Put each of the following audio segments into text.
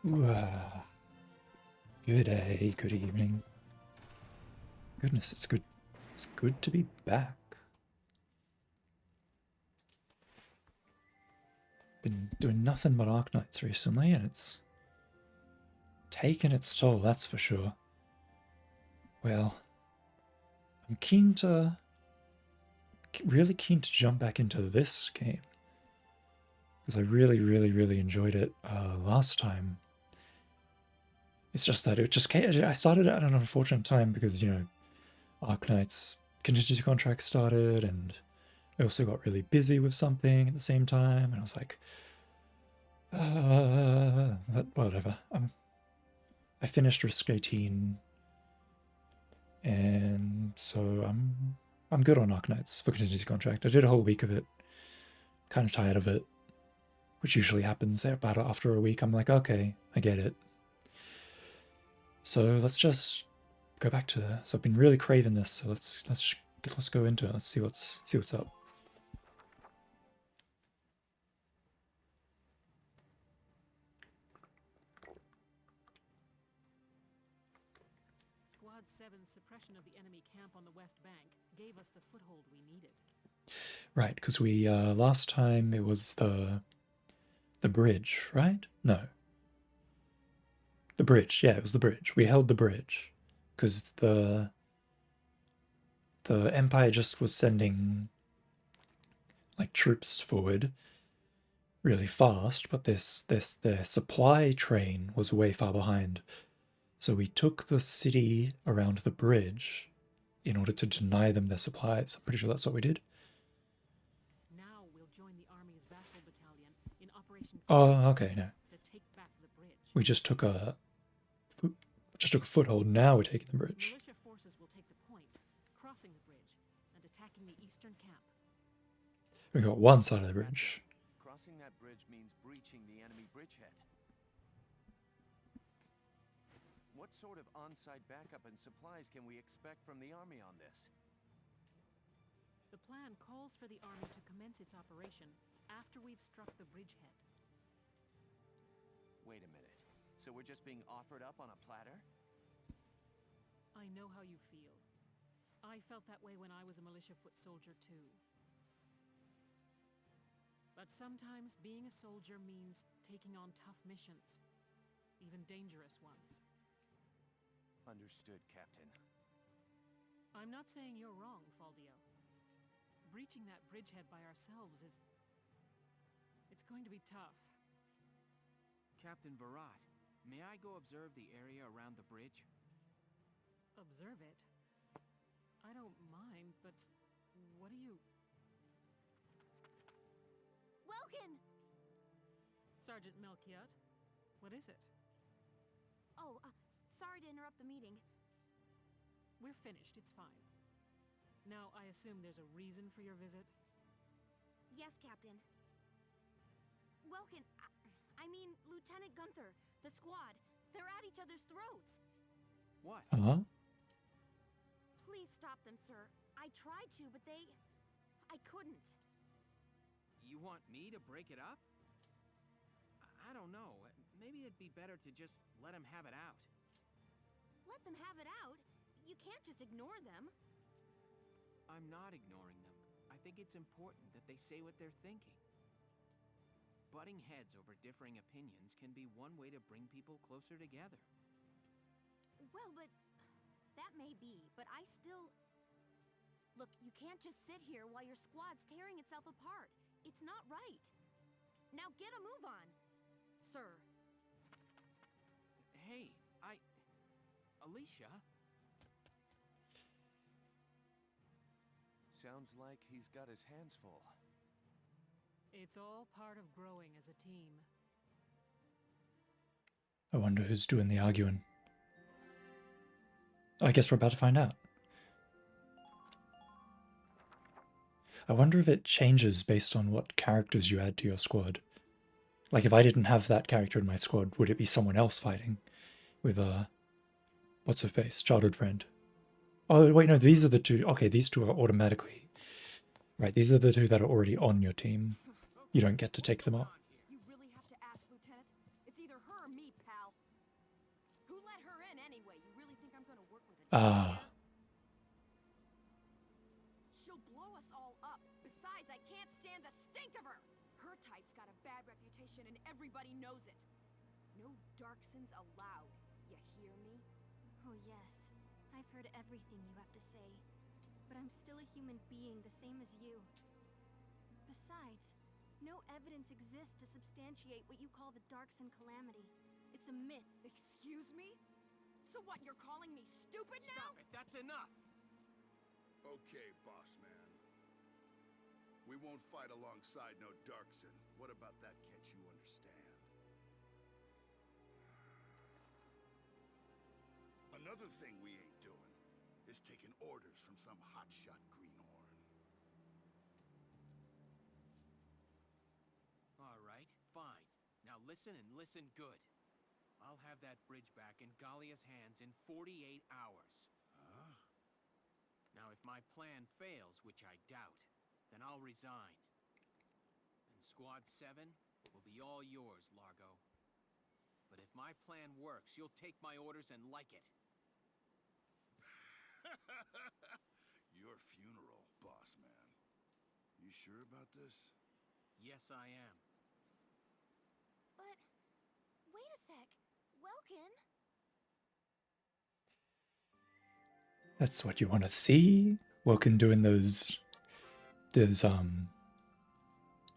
Good day, good evening. Goodness, it's good. It's good to be back. Been doing nothing but Arknights recently, and it's taken its toll, that's for sure. Well, I'm really keen to jump back into this game. Because I really enjoyed it last time. It's just that it just came, I started at an unfortunate time because, you know, Arknight's contingency contract started, and I also got really busy with something at the same time, and I was like, but whatever. I finished Risk 18, and so I'm good on Arknights for contingency contract. I did a whole week of it. Kind of tired of it, which usually happens about after a week. I'm like, okay, I get it. So let's just go back to this. I've been really craving this, so let's go into it. Let's see what's up. Squad 7's suppression of the enemy camp on the west bank gave us the foothold we needed. Right, because we last time it was the bridge, right? No. The bridge, yeah, it was the bridge. We held the bridge because the Empire just was sending like troops forward really fast, but their supply train was way far behind. So we took the city around the bridge in order to deny them their supplies. I'm pretty sure that's what we did. Now we'll join the army's vassal battalion in Operation Oh, okay, no. to take back the bridge. We just took a foothold. Now we're taking the bridge. Militia forces will take the point, crossing the bridge and attacking the eastern camp. We got one side of the bridge. Crossing that bridge means breaching the enemy bridgehead. What sort of on-site backup and supplies can we expect from the army on this? The plan calls for the army to commence its operation after we've struck the bridgehead. Wait a minute. So we're just being offered up on a platter? I know how you feel. I felt that way when I was a militia foot soldier too. But sometimes being a soldier means taking on tough missions, even dangerous ones. Understood, Captain. I'm not saying you're wrong, Faldio. Breaching that bridgehead by ourselves is... it's going to be tough. Captain Virat, may I go observe the area around the bridge? Observe it? I don't mind, but what do you... Welkin! Sergeant Melchiot, what is it? Oh, sorry to interrupt the meeting. We're finished, it's fine. Now, I assume there's a reason for your visit? Yes, Captain. Welkin, I mean, Lieutenant Gunther, the squad, they're at each other's throats. What? Huh? Please stop them, sir. I tried to, but I couldn't. You want me to break it up? I don't know. Maybe it'd be better to just let him have it out. Let them have it out? You can't just ignore them. I'm not ignoring them. I think it's important that they say what they're thinking. Butting heads over differing opinions can be one way to bring people closer together. Well, but... that may be, but I still... Look, you can't just sit here while your squad's tearing itself apart. It's not right. Now get a move on, sir. Hey, Alicia? Sounds like he's got his hands full. It's all part of growing as a team. I wonder who's doing the arguing. I guess we're about to find out. I wonder if it changes based on what characters you add to your squad. Like, if I didn't have that character in my squad, would it be someone else fighting? With, what's her face? Childhood friend. Oh, wait, no, these are the two. Okay, these two are automatically... Right, these are the two that are already on your team. You don't get to take them off. You really have to ask, Lieutenant. It's either her or me, pal. Ah. She'll blow us all up. Besides, I can't stand the stink of her. Her type's got a bad reputation and everybody knows it. No Darksons allowed. You hear me? Oh yes, I've heard everything you have to say. But I'm still a human being the same as you. Besides, no evidence exists to substantiate what you call the Darkson calamity. It's a myth. Excuse me? So what, you're calling me stupid now? Stop it, that's enough! Okay, boss man. We won't fight alongside no Darkson. What about that, can't you understand? Another thing we ain't doing is taking orders from some hotshot greenhorn. Alright, fine. Now listen and listen good. I'll have that bridge back in Galia's hands in 48 hours. Huh? Now if my plan fails, which I doubt, then I'll resign. And Squad 7 will be all yours, Largo. But if my plan works, you'll take my orders and like it. Your funeral, boss man. You sure about this? Yes, I am. But, wait a sec. Welkin? That's what you want to see? Welkin doing those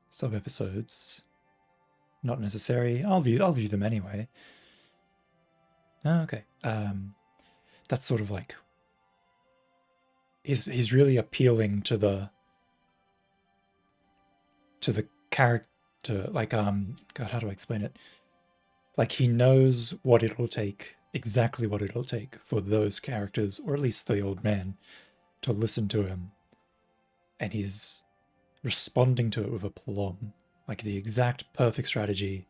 sub episodes. Not necessary. I'll view them anyway. Oh, okay. That's sort of like he's really appealing to the character, like God, how do I explain it? Like he knows what it'll take, exactly what it'll take for those characters, or at least the old man, to listen to him. And he's responding to it with aplomb, like the exact perfect strategy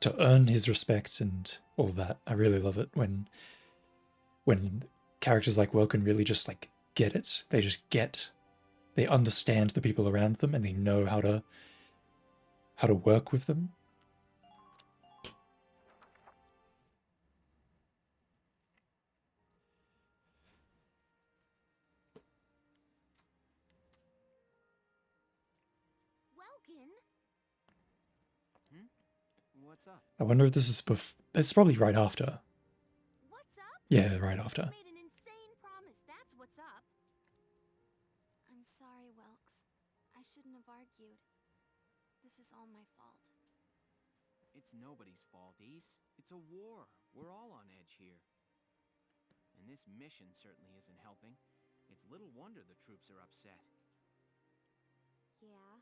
to earn his respect and all that. I really love it when characters like Welkin really just like get it. They understand the people around them and they know how to work with them. Welkin? What's up? I wonder if this is it's probably right after. What's up? Yeah, right after. You made an insane promise, that's what's up. I'm sorry, Welks. I shouldn't have argued. This is all my fault. It's nobody's fault, Ace. It's a war. We're all on edge here. And this mission certainly isn't helping. It's little wonder the troops are upset. Yeah?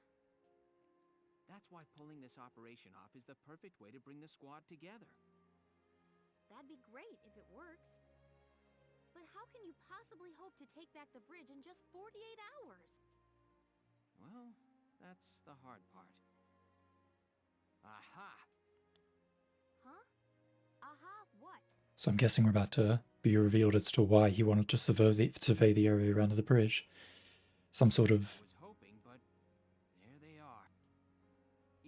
That's why pulling this operation off is the perfect way to bring the squad together. That'd be great if it works. But how can you possibly hope to take back the bridge in just 48 hours? Well, that's the hard part. Aha! Huh? Aha, what? So I'm guessing we're about to be revealed as to why he wanted to survey the area around the bridge. Some sort of... I was hoping, but there they are.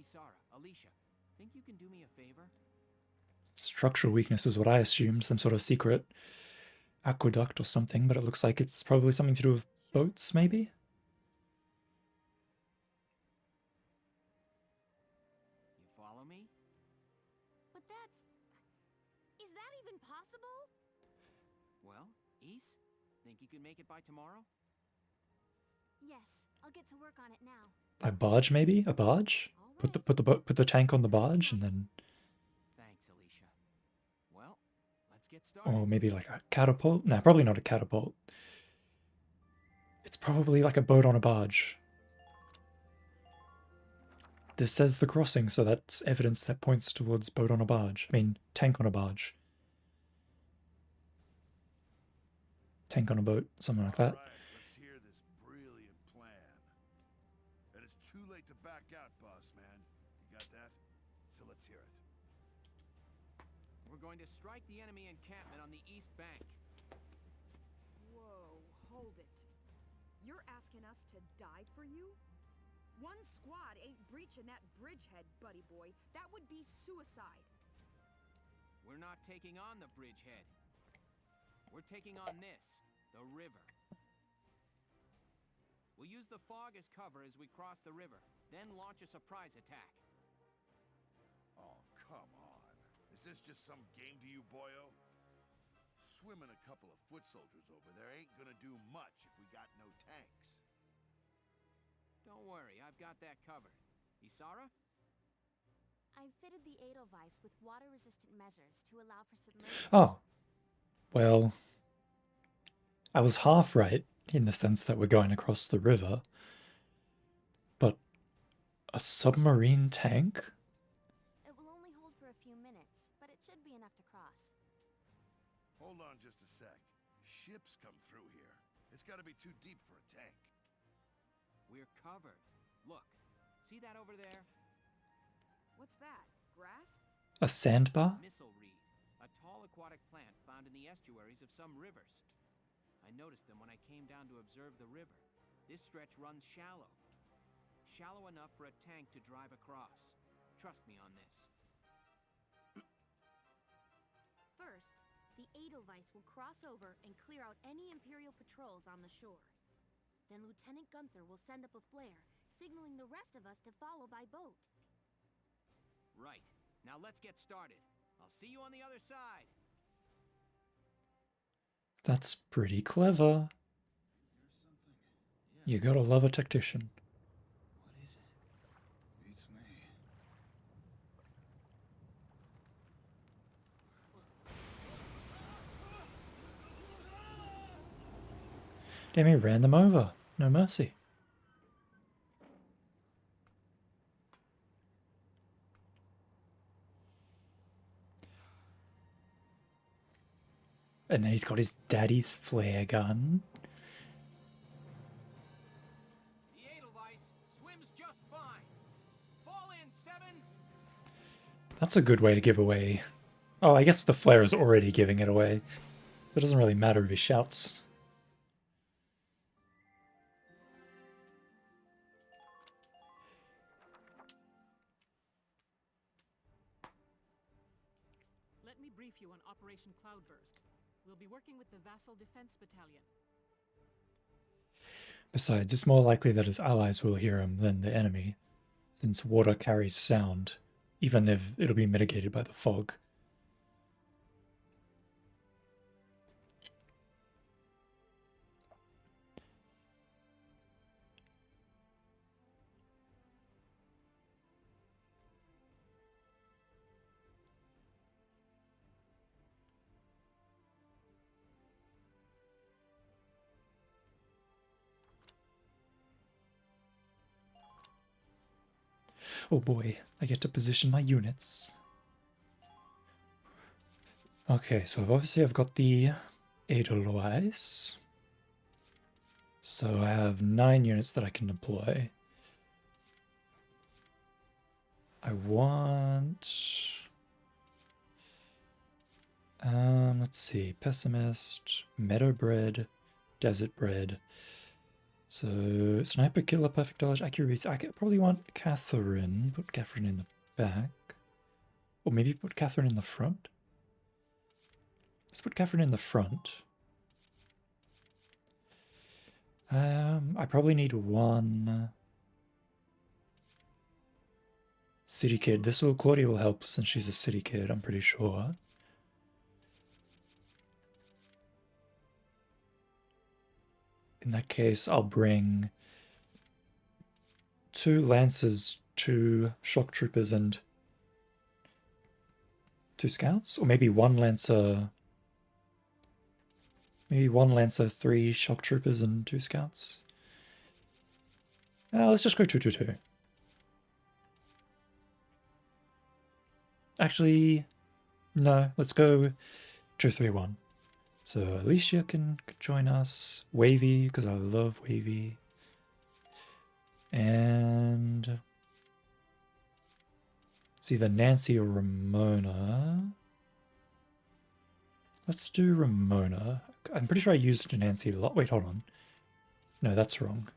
Isara, Alicia, think you can do me a favor? structural weakness is what I assumed, some sort of secret aqueduct or something, but it looks like it's probably something to do with boats, maybe? You follow me? But that's... Is that even possible? Well, Ys, think you can make it by tomorrow? Yes, I'll get to work on it now. A barge, maybe? A barge? All right. Put the tank on the barge and then... Thanks, Alicia. Well, let's get started. Or maybe like a catapult? No, probably not a catapult. It's probably like a boat on a barge. This says the crossing, so that's evidence that points towards boat on a barge. I mean, tank on a barge. Tank on a boat, something like that. All right, let's hear this brilliant plan. And it's too late to back out, boss man. You got that? So let's hear it. We're going to strike the enemy encampment on the east bank. Whoa, hold it. You're asking us to die for you? One squad ain't breaching that bridgehead, buddy boy. That would be suicide. We're not taking on the bridgehead. We're taking on this, the river. We'll use the fog as cover as we cross the river, then launch a surprise attack. Oh, come on. Is this just some game to you, boyo? Swimming a couple of foot soldiers over there ain't gonna do much if we got no tanks. Don't worry, I've got that covered. Isara? I fitted the Edelweiss with water-resistant measures to allow for submersion. Oh. Well, I was half right in the sense that we're going across the river. But a submarine tank? It will only hold for a few minutes, but it should be enough to cross. Hold on just a sec. Ships come through here. It's gotta be too deep for a tank. We're covered. Look, see that over there? What's that? Grass? A sandbar? Missile reed, a tall aquatic plant found in the estuaries of some rivers. I noticed them when I came down to observe the river. This stretch runs shallow. Shallow enough for a tank to drive across. Trust me on this. First, the Edelweiss will cross over and clear out any Imperial patrols on the shore. Then Lieutenant Gunther will send up a flare, signaling the rest of us to follow by boat. Right. Now let's get started. I'll see you on the other side. That's pretty clever. You gotta love a tactician. What is it? Beats me. Damn, he ran them over. No mercy. And then he's got his daddy's flare gun. The Edelweiss swims just fine. Fall in, Sevens! That's a good way to give away. Oh, I guess the flare is already giving it away. It doesn't really matter if he shouts. Let me brief you on Operation Cloudburst. We'll be working with the Vassal Defense Battalion. Besides, it's more likely that his allies will hear him than the enemy, since water carries sound, even if it'll be mitigated by the fog. Oh boy, I get to position my units. Okay, so obviously I've got the Edelweiss. So I have 9 units that I can deploy. I want... let's see, Pessimist, Meadowbred, Desert Bread. So, Sniper, Killer, Perfect Dodge, Accuracy. I probably want Catherine. Put Catherine in the back. Or maybe put Catherine in the front. Let's put Catherine in the front. I probably need one city kid. Claudia will help since she's a city kid, I'm pretty sure. In that case, I'll bring 2 Lancers, 2 Shock Troopers, and 2 Scouts? Or maybe 1 Lancer... Maybe 1 Lancer, 3 Shock Troopers, and 2 Scouts? Let's just go 2-2-2. Actually, no, let's go 2-3-1. So Alicia can join us. Wavy, because I love Wavy. And it's either Nancy or Ramona. Let's do Ramona. I'm pretty sure I used Nancy a lot. Wait, hold on. No, that's wrong.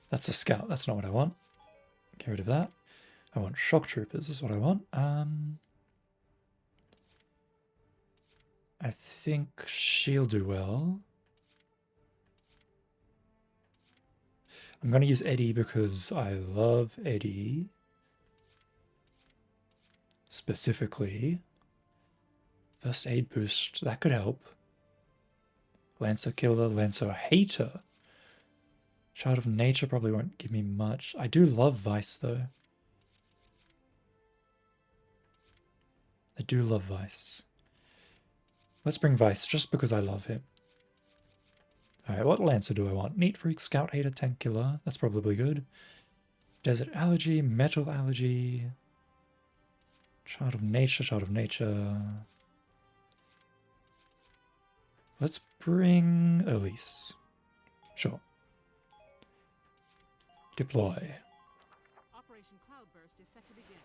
That's a scout. That's not what I want. Get rid of that. I want shock troopers is what I want. I think she'll do well. I'm going to use Eddie because I love Eddie. Specifically. First aid boost, that could help. Lancer killer, Lancer hater. Child of nature probably won't give me much. I do love Vice though. I do love Vice. Let's bring Vice just because I love him. Alright, what Lancer do I want? Neat Freak, Scout Hater, Tank Killer. That's probably good. Desert Allergy, Metal Allergy. Child of Nature, Child of Nature. Let's bring Elise. Sure. Deploy. Operation Cloudburst is set to begin.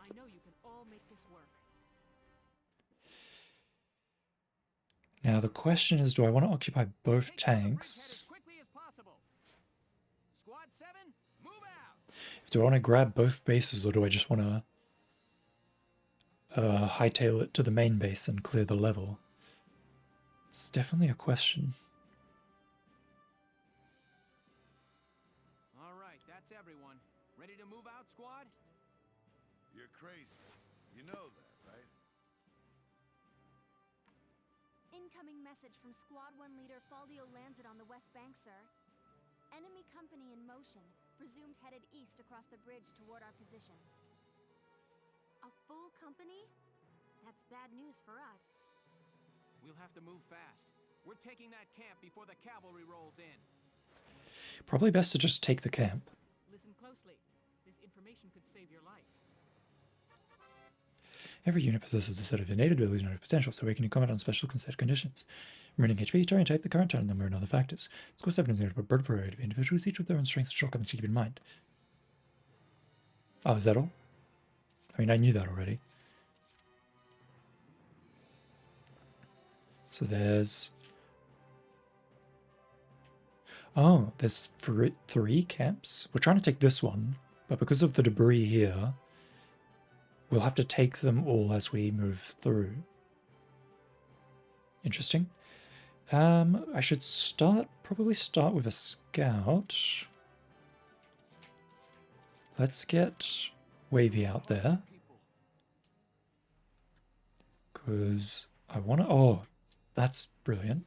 I know you can all make this work. Now the question is, do I want to occupy both Take out the bridgehead tanks? as quickly as possible. Squad 7, move out. Do I want to grab both bases, or do I just want to hightail it to the main base and clear the level? It's definitely a question. All right, that's everyone. Ready to move out, squad? You're crazy. You know that, right? Incoming message from Squad 1 leader Faldio Landed on the West Bank, sir. Enemy company in motion, presumed headed east across the bridge toward our position. A full company? That's bad news for us. We'll have to move fast. We're taking that camp before the cavalry rolls in. Probably best to just take the camp. Listen closely. This information could save your life. Every unit possesses a set of innate abilities and potential, so we can comment on special set conditions. Remaining HP, turn type, the current turn number, and other factors. Score 7 is a broad variety of individuals, each with their own strengths and shortcomings to keep in mind. Oh, is that all? I mean, I knew that already. So there's... Oh, there's three camps. We're trying to take this one, but because of the debris here, we'll have to take them all as we move through. Interesting. I should probably start with a scout. Let's get Wavy out there. Because I want to... Oh, that's brilliant.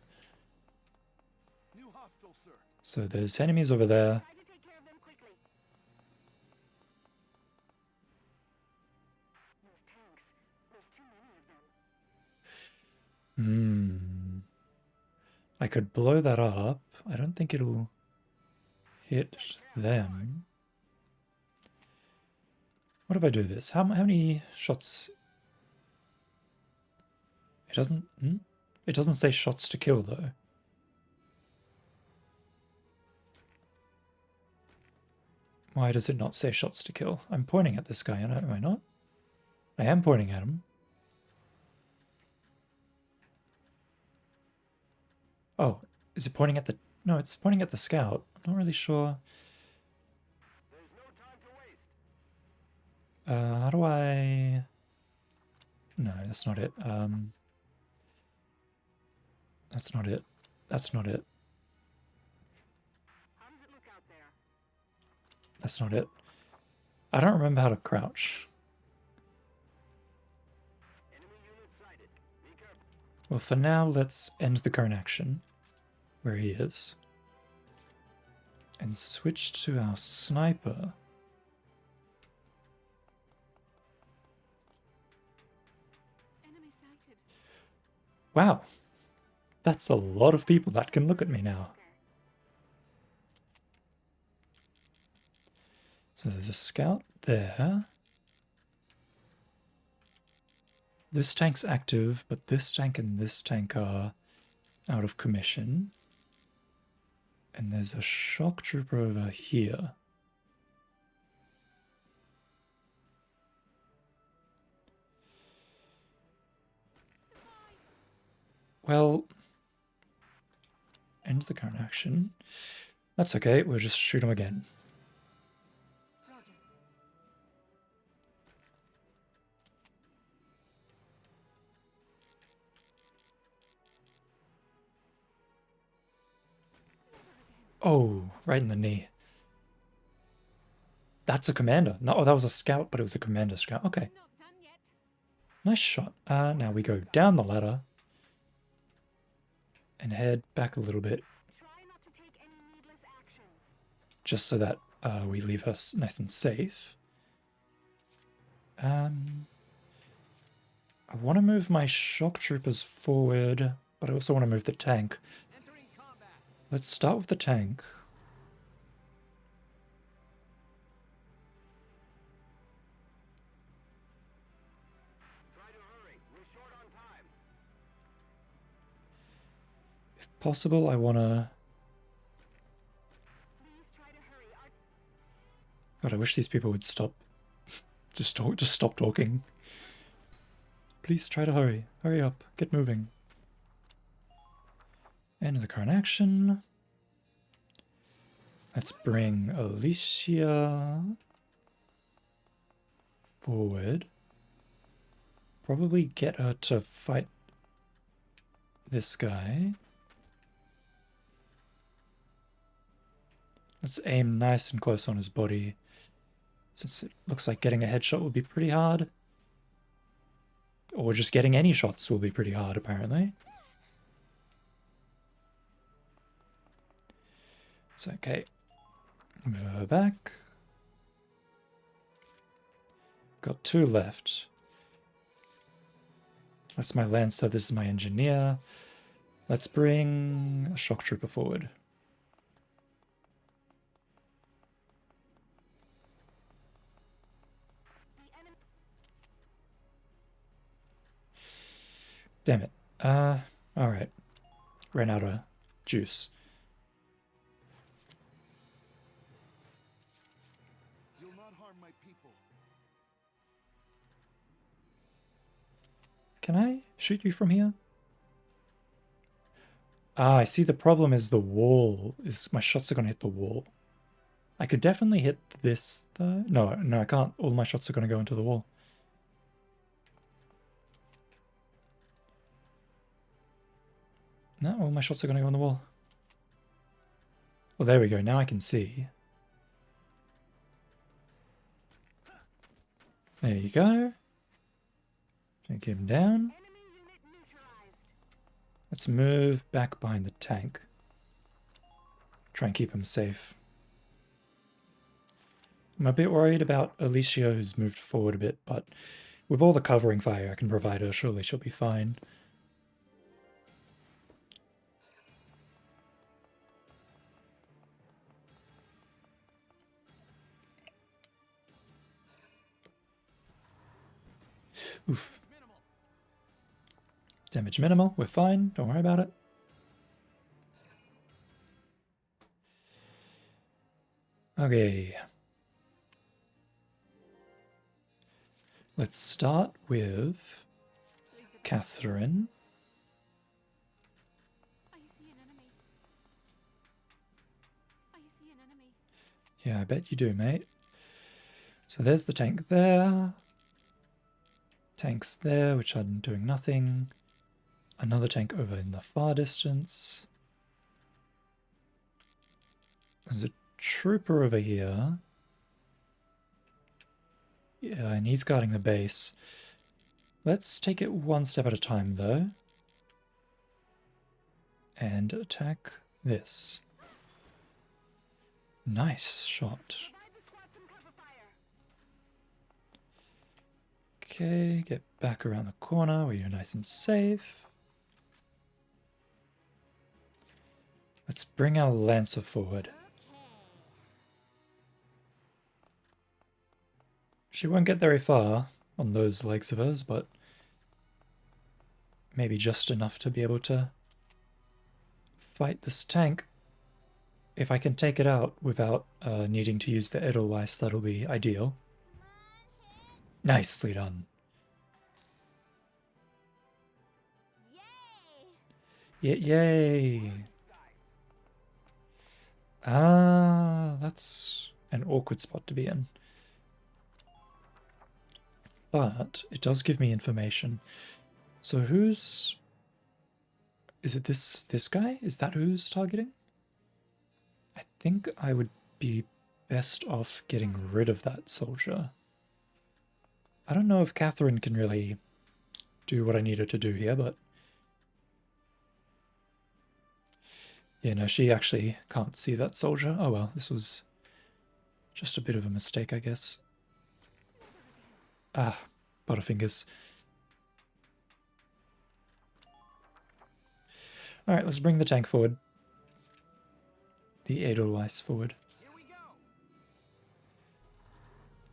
New hostile, sir. So there's enemies over there. Try to take care of them quickly. Those tanks. There's too many of them. I could blow that up. I don't think it'll hit them. What if I do this? How many shots? It doesn't... It doesn't say shots to kill, though. Why does it not say shots to kill? I'm pointing at this guy, am I not? I am pointing at him. Oh, is it pointing at the... No, it's pointing at the scout. I'm not really sure. There's no time to waste. How do I... No, that's not it. That's not it. That's not it. How does it look out there? That's not it. I don't remember how to crouch. Enemy unit sighted. Be careful. Well, for now, let's end the current action where he is and switch to our sniper. Enemy sighted. Wow, that's a lot of people that can look at me now. So there's a scout there. This tank's active, but this tank and this tank are out of commission. And there's a shock trooper over here. Well, end the current action. That's okay, we'll just shoot him again. Roger. Oh, right in the knee. That's a commander. No, oh, that was a scout, but it was a commander scout. Okay. Not done yet. Nice shot. Now we go down the ladder and head back a little bit. Try not to take any needless action. Just so that we leave her nice and safe. I want to move my shock troopers forward, but I also want to move the tank. Entering combat. Let's start with the tank. Try to hurry. We're short on time. If possible, I want to... Please try to hurry. God, I wish these people would stop. Just stop talking. Please try to hurry. Hurry up. Get moving. End of the current action. Let's bring Alicia forward. Probably get her to fight this guy. Let's aim nice and close on his body, since it looks like getting a headshot will be pretty hard. Or just getting any shots will be pretty hard, apparently. So, okay. Move her back. Got 2 left. That's my Lancer, this is my Engineer. Let's bring a Shock Trooper forward. Damn it. Alright. Ran out of juice. You'll not harm my people. Can I shoot you from here? Ah, I see the problem is the wall. My shots are going to hit the wall. I could definitely hit this though. No, I can't. All my shots are going to go into the wall. No, all my shots are going to go on the wall. Well, there we go. Now I can see. There you go. Take him down. Let's move back behind the tank. Try and keep him safe. I'm a bit worried about Alicia, who's moved forward a bit, but with all the covering fire I can provide her, surely she'll be fine. Oof. Damage minimal, we're fine, don't worry about it. Okay. Let's start with Catherine. I see an enemy. I see an enemy. Yeah, I bet you do, mate. So there's the tank there. Tanks there, which are doing nothing. Another tank over in the far distance. There's a trooper over here. Yeah, and he's guarding the base. Let's take it one step at a time, though. And attack this. Nice shot. Okay, get back around the corner where you're nice and safe. Let's bring our Lancer forward. She won't get very far on those legs of hers, but maybe just enough to be able to fight this tank. If I can take it out without needing to use the Edelweiss, that'll be ideal. Nicely done. Yay! Yay! Ah, that's an awkward spot to be in. But it does give me information. So who's... Is it this guy? Is that who's targeting? I think I would be best off getting rid of that soldier. I don't know if Catherine can really do what I need her to do here, but... yeah, no, she actually can't see that soldier. Oh well, this was just a bit of a mistake, I guess. Ah, Butterfingers. Alright, let's bring the tank forward. The Edelweiss forward. Here we go.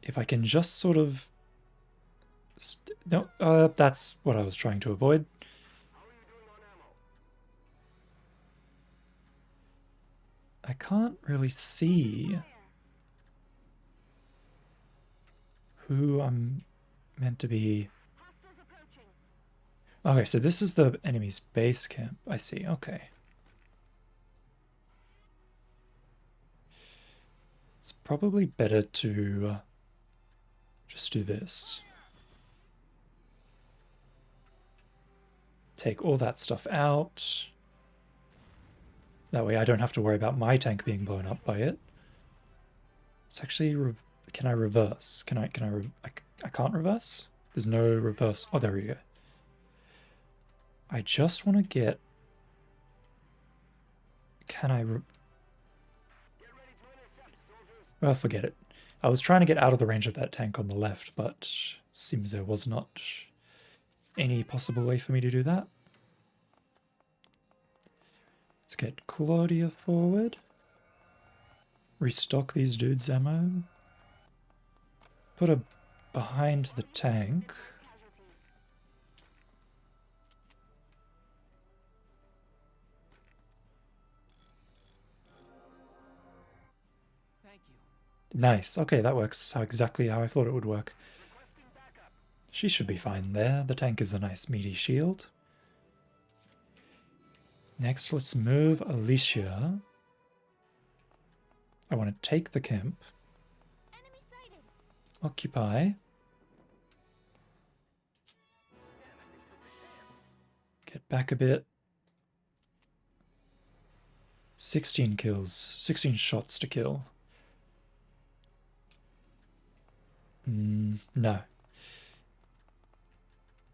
If I can just sort of... no, that's what I was trying to avoid. I can't really see who I'm meant to be... okay, so this is the enemy's base camp. I see, okay. It's probably better to just do this. Take all that stuff out. That way I don't have to worry about my tank being blown up by it. It's actually... can I reverse? I can't reverse? There's no reverse. Oh, there we go. I just want to get... can I... well, forget it. I was trying to get out of the range of that tank on the left, but seems there was not any possible way for me to do that. Let's get Claudia forward. Restock these dudes' ammo. Put her behind the tank. Thank you. Nice. Okay, that works exactly how I thought it would work. She should be fine there. The tank is a nice meaty shield. Next, let's move Alicia. I want to take the camp. Enemy sighted. Occupy. Get back a bit. 16 kills. 16 shots to kill. No.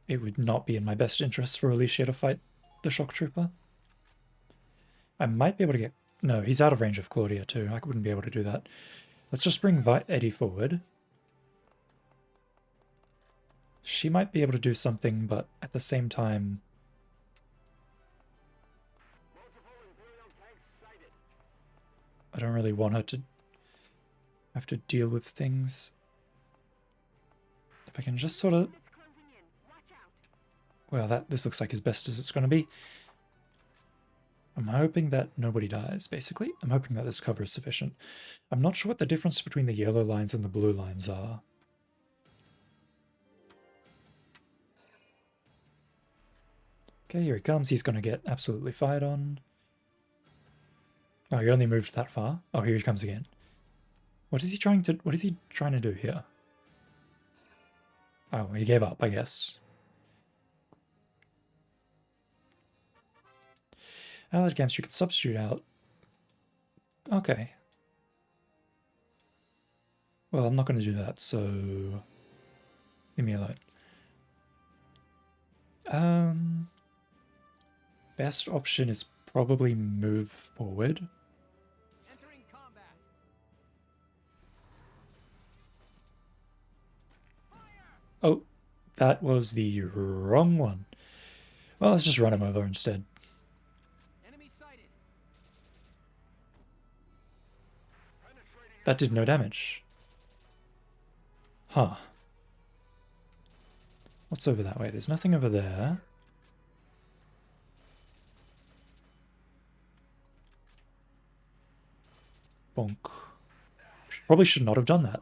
It would not be in my best interest for Alicia to fight the shock trooper. I might be able to get... no, he's out of range of Claudia too. I wouldn't be able to do that. Let's just bring Eddie forward. She might be able to do something, but at the same time... I don't really want her to have to deal with things. If I can just sort of... well, this looks like as best as it's going to be. I'm hoping that nobody dies, basically. I'm hoping that this cover is sufficient. I'm not sure what the difference between the yellow lines and the blue lines are. Okay, here he comes. He's going to get absolutely fired on. Oh, he only moved that far. Oh, here he comes again. What is he trying to do here? Oh, he gave up, I guess. Allied camps you could substitute out. Okay. Well, I'm not going to do that, so... leave me alone. Best option is probably move forward. Entering combat. Oh, that was the wrong one. Well, let's just run him over instead. Enemy sighted. That did no damage. Huh. What's over that way? There's nothing over there. Bonk. Probably should not have done that.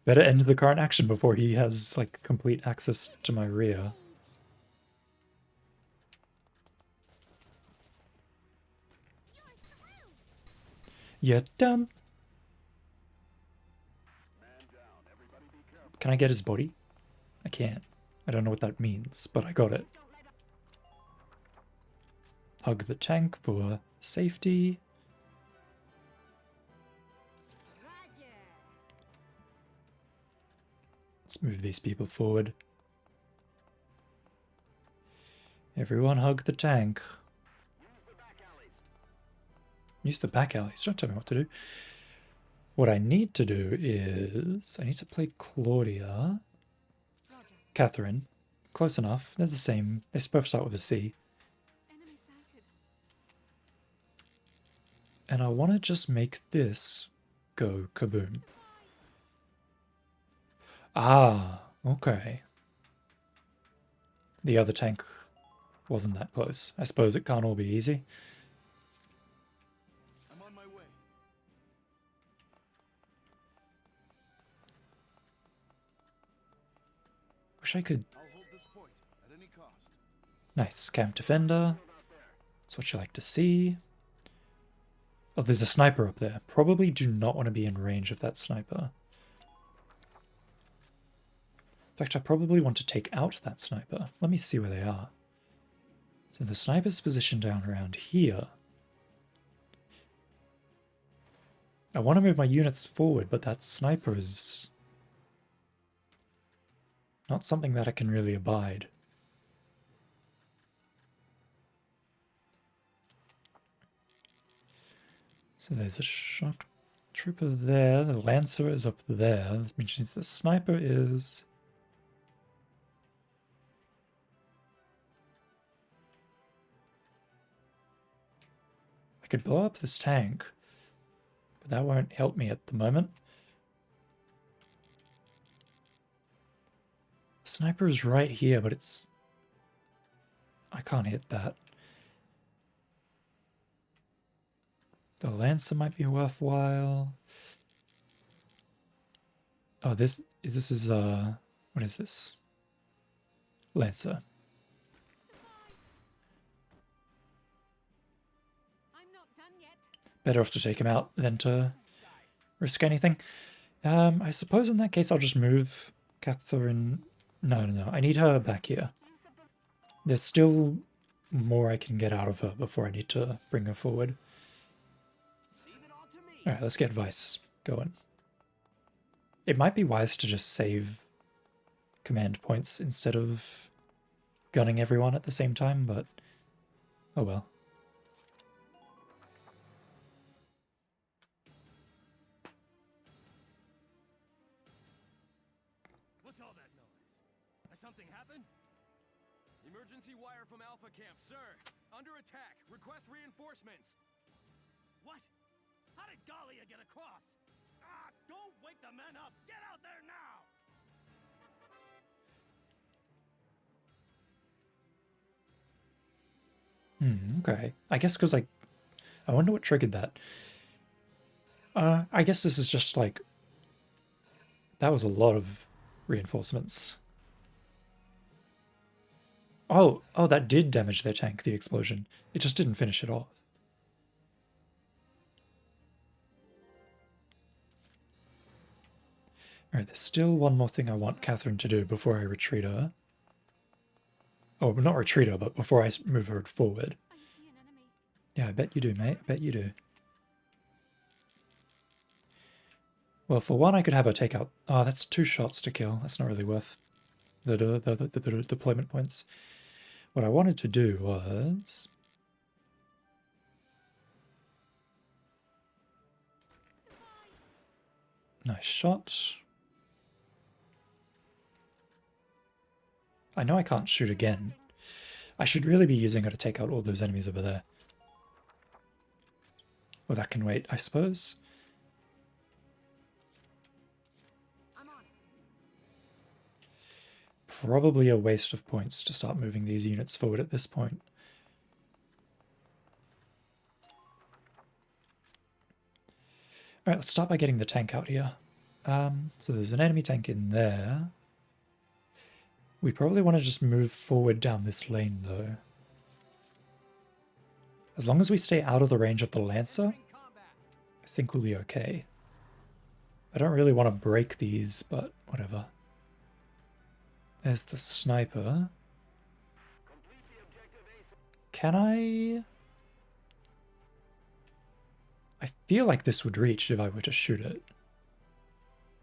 Better end the current action before he has, like, complete access to my rear. You're done. Can I get his body? I can't. I don't know what that means, but I got it. Hug the tank for safety. Let's move these people forward. Everyone hug the tank. Use the back alleys. Don't tell me what to do. What I need to do is... I need to play Claudia. Catherine. Close enough. They're the same. They both start with a C. Enemy sighted. And I want to just make this go kaboom. Ah, okay. The other tank wasn't that close. I suppose it can't all be easy. I'm on my way. Wish I could... I'll hold this point at any cost. Nice. Camp Defender. That's what you like to see. Oh, there's a sniper up there. Probably do not want to be in range of that sniper. In fact, I probably want to take out that sniper. Let me see where they are. So the sniper's positioned down around here. I want to move my units forward, but that sniper is not something that I can really abide. So there's a shock trooper there. The Lancer is up there. That means the sniper is... I could blow up this tank, but that won't help me at the moment. The sniper is right here, but it's... I can't hit that. The Lancer might be worthwhile. Oh, this is what is this? Lancer. I'm not done yet. Better off to take him out than to risk anything. I suppose in that case I'll just move Catherine. No. I need her back here. There's still more I can get out of her before I need to bring her forward. Alright, let's get Vice going. It might be wise to just save command points instead of gunning everyone at the same time, but oh well. What's all that noise? Has something happened? Emergency wire from Alpha Camp, sir. Under attack. Request reinforcements. What? How did Galia get across? Ah, don't wake the men up. Get out there now. Okay. I guess because I wonder what triggered that. I guess this is just like... That was a lot of reinforcements. Oh, that did damage their tank, the explosion. It just didn't finish it off. Alright, there's still one more thing I want Catherine to do before I retreat her. Oh, not retreat her, but before I move her forward. I see an enemy. Yeah, I bet you do, mate. I bet you do. Well, for one, I could have her take out... Oh, that's 2 shots to kill. That's not really worth the deployment points. What I wanted to do was... Nice shot. I know I can't shoot again. I should really be using her to take out all those enemies over there. Well, that can wait, I suppose. I'm on. Probably a waste of points to start moving these units forward at this point. Alright, let's start by getting the tank out here. So there's an enemy tank in there. We probably want to just move forward down this lane, though. As long as we stay out of the range of the Lancer, I think we'll be okay. I don't really want to break these, but whatever. There's the sniper. Can I... I feel like this would reach if I were to shoot it.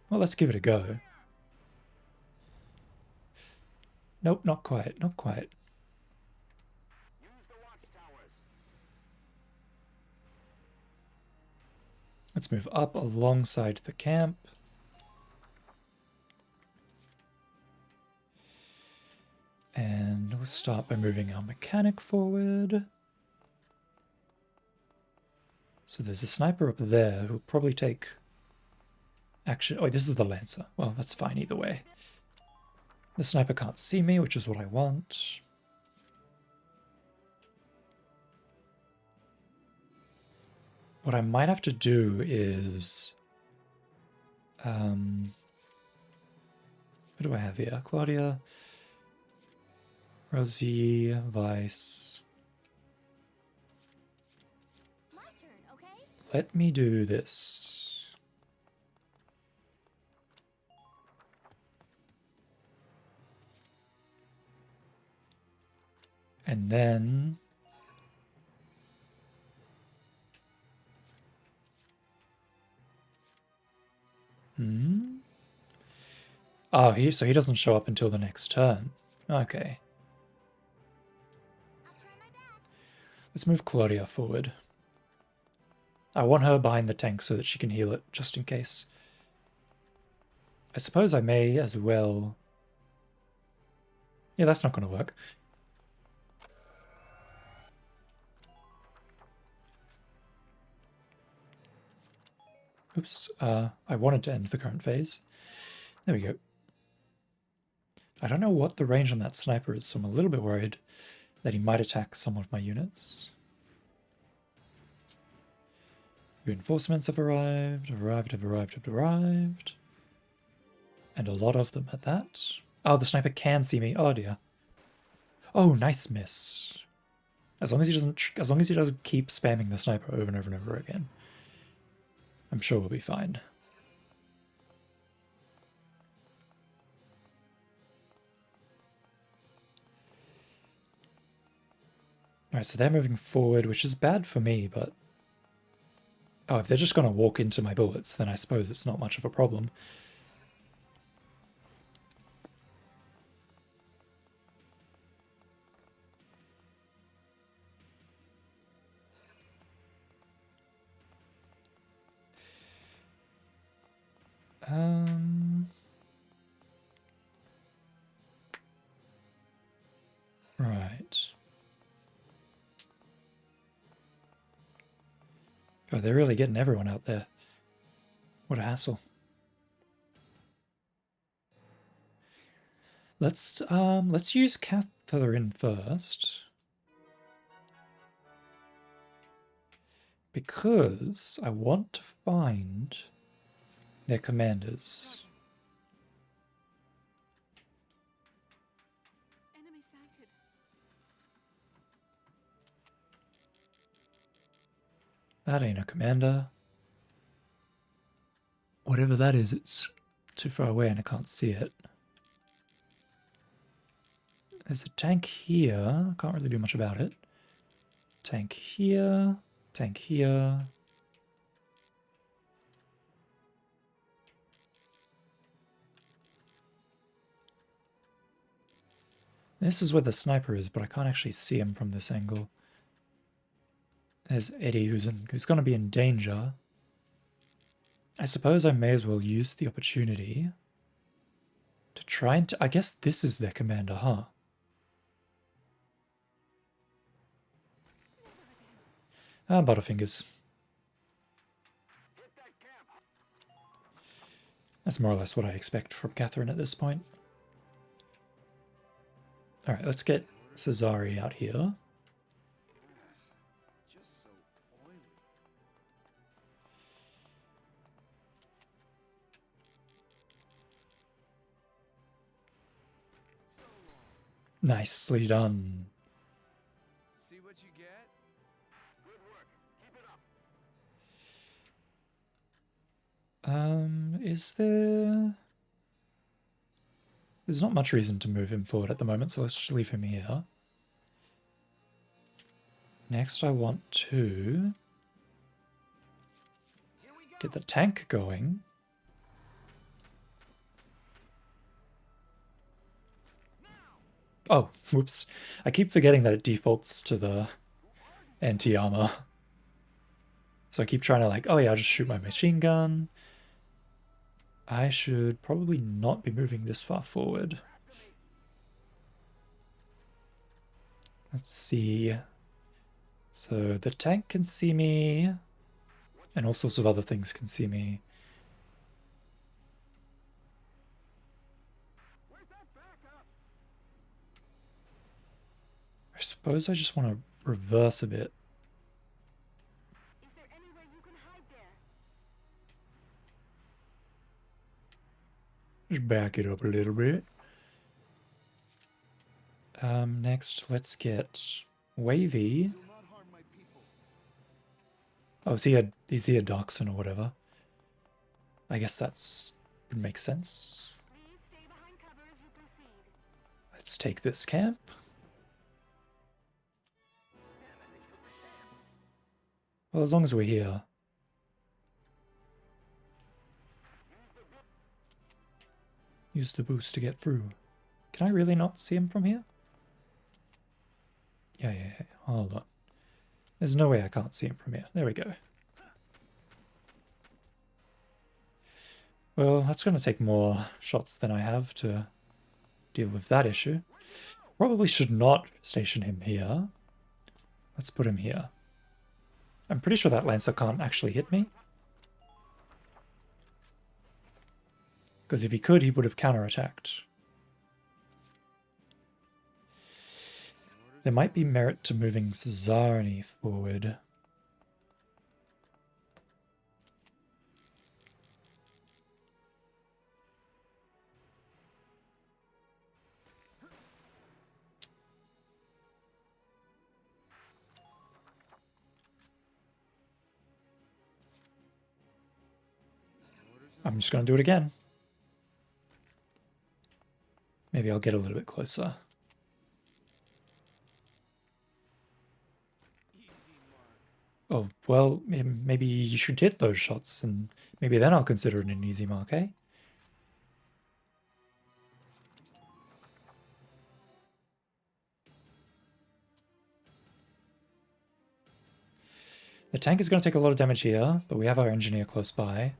Well, let's give it a go. Nope, not quite, not quite. Let's move up alongside the camp. And we'll start by moving our mechanic forward. So there's a sniper up there who'll probably take action. Oh, this is the Lancer. Well, that's fine either way. The sniper can't see me, which is what I want. What I might have to do is... what do I have here? Claudia, Rosie, Vice. My turn, okay? Let me do this. And then... Oh, so he doesn't show up until the next turn. Okay. I'll try my best. Let's move Claudia forward. I want her behind the tank so that she can heal it, just in case. I suppose I may as well... Yeah, that's not going to work. Oops, I wanted to end the current phase. There we go. I don't know what the range on that sniper is, so I'm a little bit worried that he might attack some of my units. Reinforcements have arrived. And a lot of them at that. Oh, the sniper can see me. Oh dear. Oh, nice miss. As long as he doesn't keep spamming the sniper over and over and over again, I'm sure we'll be fine. Alright, so they're moving forward, which is bad for me, but... Oh, if they're just going to walk into my bullets, then I suppose it's not much of a problem. Right. God, they're really getting everyone out there. What a hassle. Let's use Catherine first. Because I want to find their commanders. Enemy sighted. That ain't a commander. Whatever that is, it's too far away and I can't see it. There's a tank here. Can't really do much about it. Tank here. Tank here. This is where the sniper is, but I can't actually see him from this angle. There's Eddie, who's going to be in danger. I suppose I may as well use the opportunity to try and... I guess this is their commander, huh? Ah, Butterfingers. That's more or less what I expect from Catherine at this point. Alright, let's get Cesare out here. Just so oily. So long. Nicely done. See what you get? Good work. Keep it up. Is there... There's not much reason to move him forward at the moment, so let's just leave him here. Next I want to get the tank going. Oh, whoops. I keep forgetting that it defaults to the anti-armor. So I keep trying to like, oh yeah, I'll just shoot my machine gun. I should probably not be moving this far forward. Let's see. So the tank can see me, and all sorts of other things can see me. I suppose I just want to reverse a bit. Is there anywhere you can hide there? Just back it up a little bit. Next, let's get Wavy. Do not harm my people. Oh, is he a dachshund or whatever? I guess that's would make sense. Please stay behind cover as you proceed. Let's take this camp. Well, as long as we're here. Use the boost to get through. Can I really not see him from here? Yeah. Hold on. There's no way I can't see him from here. There we go. Well, that's going to take more shots than I have to deal with that issue. Probably should not station him here. Let's put him here. I'm pretty sure that Lancer can't actually hit me. Because if he could, he would have counterattacked. There might be merit to moving Cesarni forward. I'm just going to do it again. Maybe I'll get a little bit closer. Oh, well, maybe you should hit those shots, and maybe then I'll consider it an easy mark, eh? The tank is going to take a lot of damage here, but we have our engineer close by,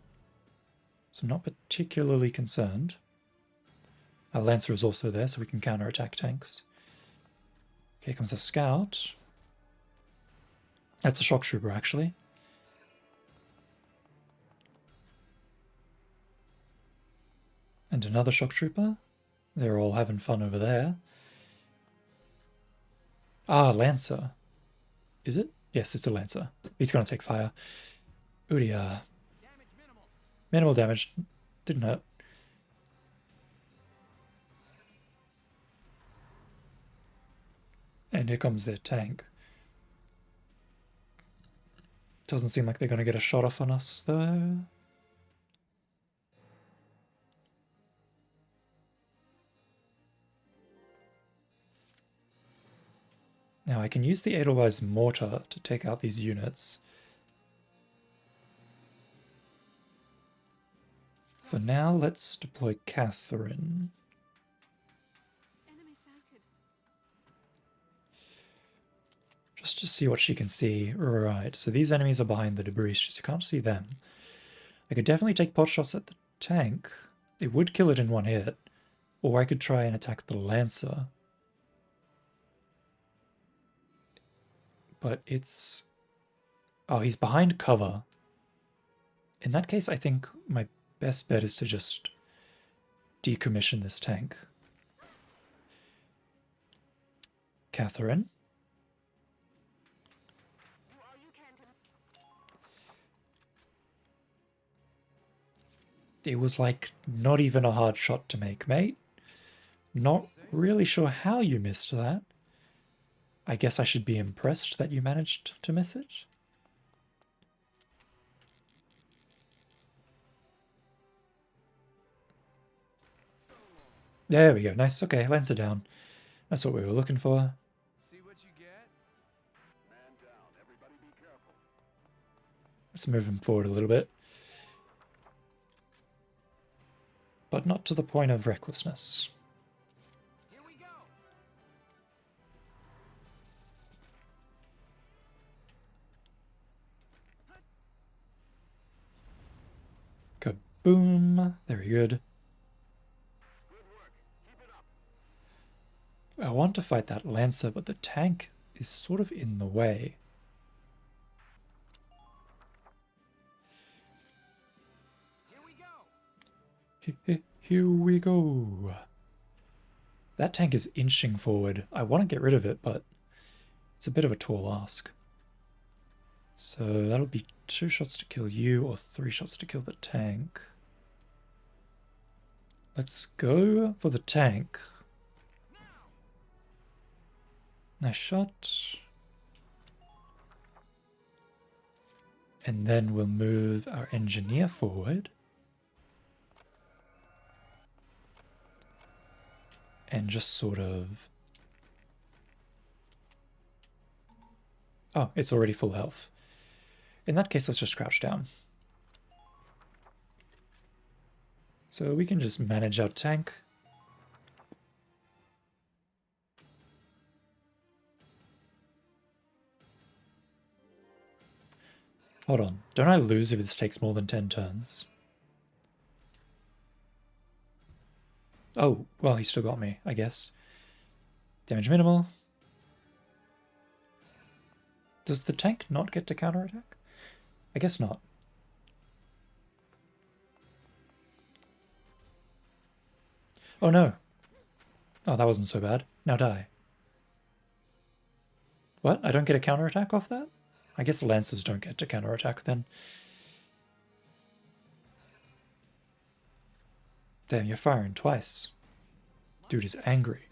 so I'm not particularly concerned. Our Lancer is also there, so we can counterattack tanks. Okay, here comes a scout. That's a shock trooper, actually. And another shock trooper. They're all having fun over there. Ah, Lancer. Is it? Yes, it's a Lancer. He's going to take fire. Udia. Minimal damage. Didn't hurt. And here comes their tank. Doesn't seem like they're going to get a shot off on us, though. Now I can use the Edelweiss mortar to take out these units. For now, let's deploy Catherine. Enemy sighted. Just to see what she can see. Right, so these enemies are behind the debris, so you can't see them. I could definitely take pot shots at the tank. It would kill it in one hit. Or I could try and attack the Lancer. But it's... Oh, he's behind cover. In that case, I think my best bet is to just decommission this tank. Catherine. It was like not even a hard shot to make, mate. Not really sure how you missed that. I guess I should be impressed that you managed to miss it. There we go. Nice. Okay, Lancer down. That's what we were looking for. See what you get? Man down. Everybody be careful. Let's move him forward a little bit. But not to the point of recklessness. Here we go. Boom. Very good. I want to fight that Lancer, but the tank is sort of in the way. Here we go. That tank is inching forward. I want to get rid of it, but it's a bit of a tall ask. So that'll be 2 shots to kill you or 3 shots to kill the tank. Let's go for the tank. Nice shot. And then we'll move our engineer forward. And just sort of... Oh, it's already full health. In that case, let's just crouch down. So we can just manage our tank. Hold on, don't I lose if this takes more than 10 turns? Oh, well, he still got me, I guess. Damage minimal. Does the tank not get to counterattack? I guess not. Oh no. Oh, that wasn't so bad. Now die. What? I don't get a counterattack off that? I guess Lancers don't get to counterattack then. Damn, you're firing twice. Dude is angry.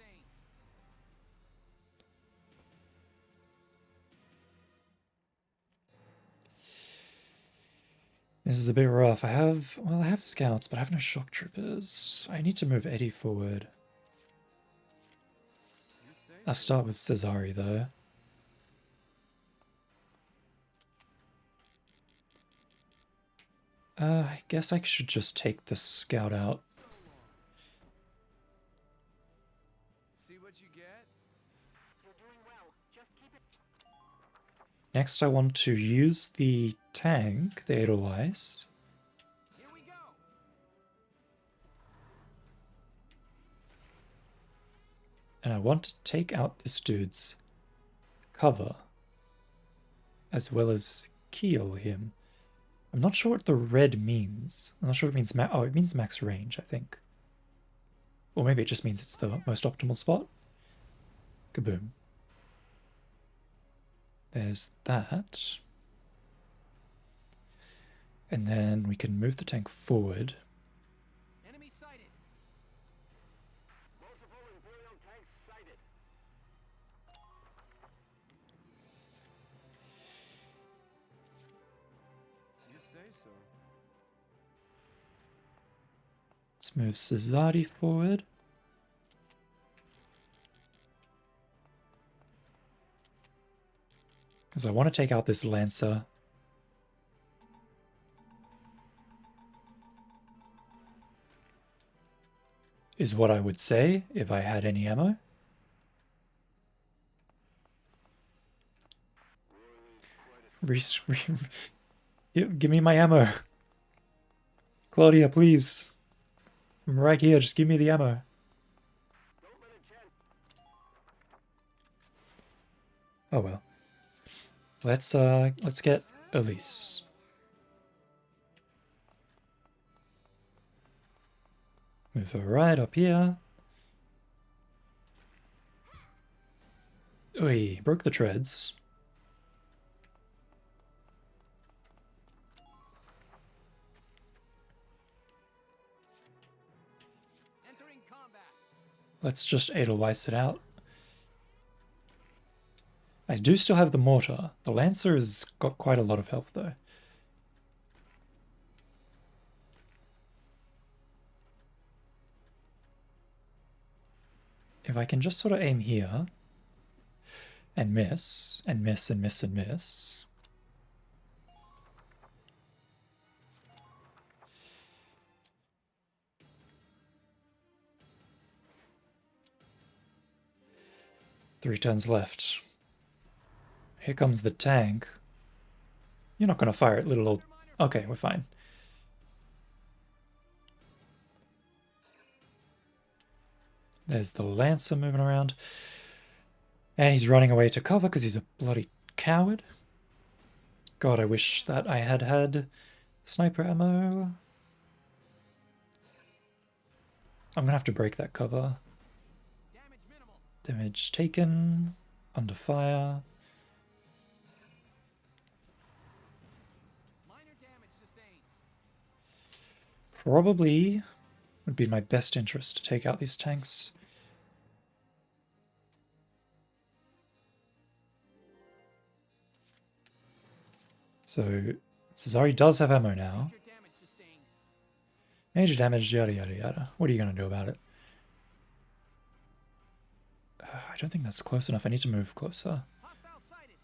This is a bit rough. I have scouts, but I have no shock troopers. I need to move Eddie forward. I'll start with Cesari though. I guess I should just take the scout out. See what you get? You're doing well. Just keep it. Next I want to use the tank, the Edelweiss. Here we go. And I want to take out this dude's cover, as well as kill him. I'm not sure what the red means. I'm not sure what it means. Oh, it means max range, I think. Or maybe it just means it's the most optimal spot. Kaboom. There's that. And then we can move the tank forward. Enemy sighted. Multiple Imperial tanks sighted. You say so. Let's move Cesari forward. Because I want to take out this Lancer. Is what I would say if I had any ammo. Give me my ammo. Claudia, please. I'm right here, just give me the ammo. Oh well. Let's get Elise. Move her right up here. Oi, broke the treads. Entering combat. Let's just Edelweiss it out. I do still have the mortar. The Lancer has got quite a lot of health though. If I can just sort of aim here and miss and miss and miss and miss. Three turns left. Here comes the tank. You're not going to fire it, little old... Okay, we're fine. There's the Lancer moving around. And he's running away to cover because he's a bloody coward. God, I wish that I had had sniper ammo. I'm gonna have to break that cover. Damage minimal. Damage taken. Under fire. Minor damage sustained. Probably would be in my best interest to take out these tanks. So Cesari does have ammo now. Major damage sustained. Major damage, yada yada yada. What are you going to do about it? I don't think that's close enough. I need to move closer. Hostile sighted.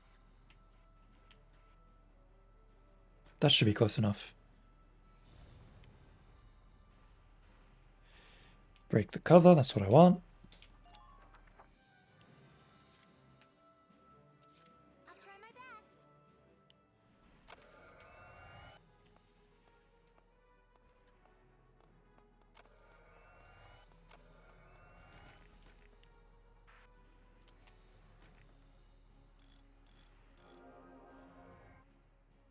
That should be close enough. Break the cover, that's what I want. I'll try my best.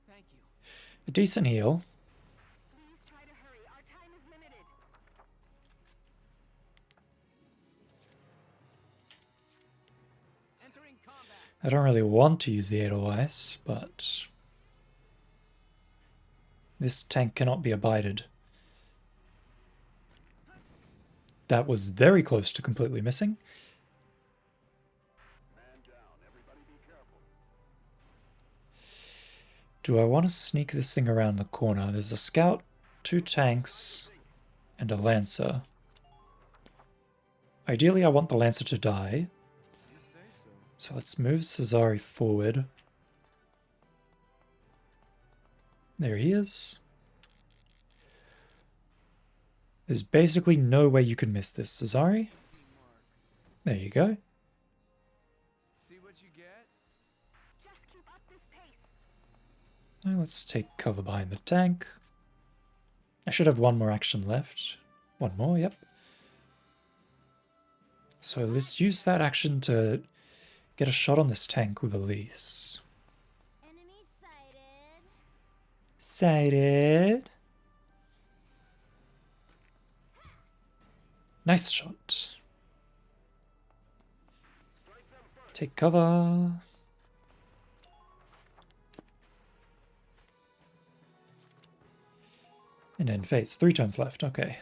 Thank you. A decent heal. Please try to hurry. Our time is limited. Entering combat. I don't really want to use the Edelweiss, but this tank cannot be abided. That was very close to completely missing. Do I want to sneak this thing around the corner? There's a scout, 2 tanks, and a lancer. Ideally, I want the lancer to die. You say so. So let's move Cesari forward. There he is. There's basically no way you can miss this, Cesari. Easy mark. There you go. See what you get? Just keep up this pace. Now let's take cover behind the tank. I should have one more action left. One more, yep. So let's use that action to get a shot on this tank with Elise. Enemy sighted. Sighted. Nice shot. Take cover. And end phase. 3 turns left. Okay.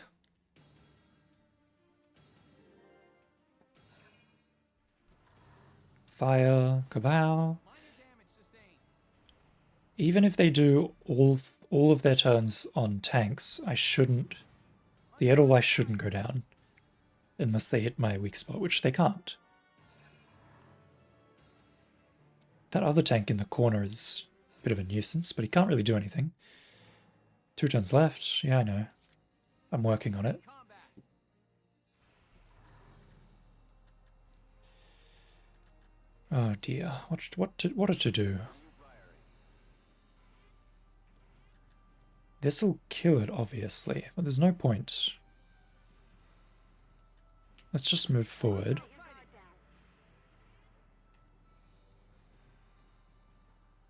Fire. Kabow. Minor damage sustained. Even if they do all of their turns on tanks, I shouldn't. The Edelweiss shouldn't go down. Unless they hit my weak spot, which they can't. That other tank in the corner is a bit of a nuisance, but he can't really do anything. 2 turns left. Yeah, I know. I'm working on it. Combat. Oh dear. What to do? This'll kill it, obviously, but there's no point. Let's just move forward.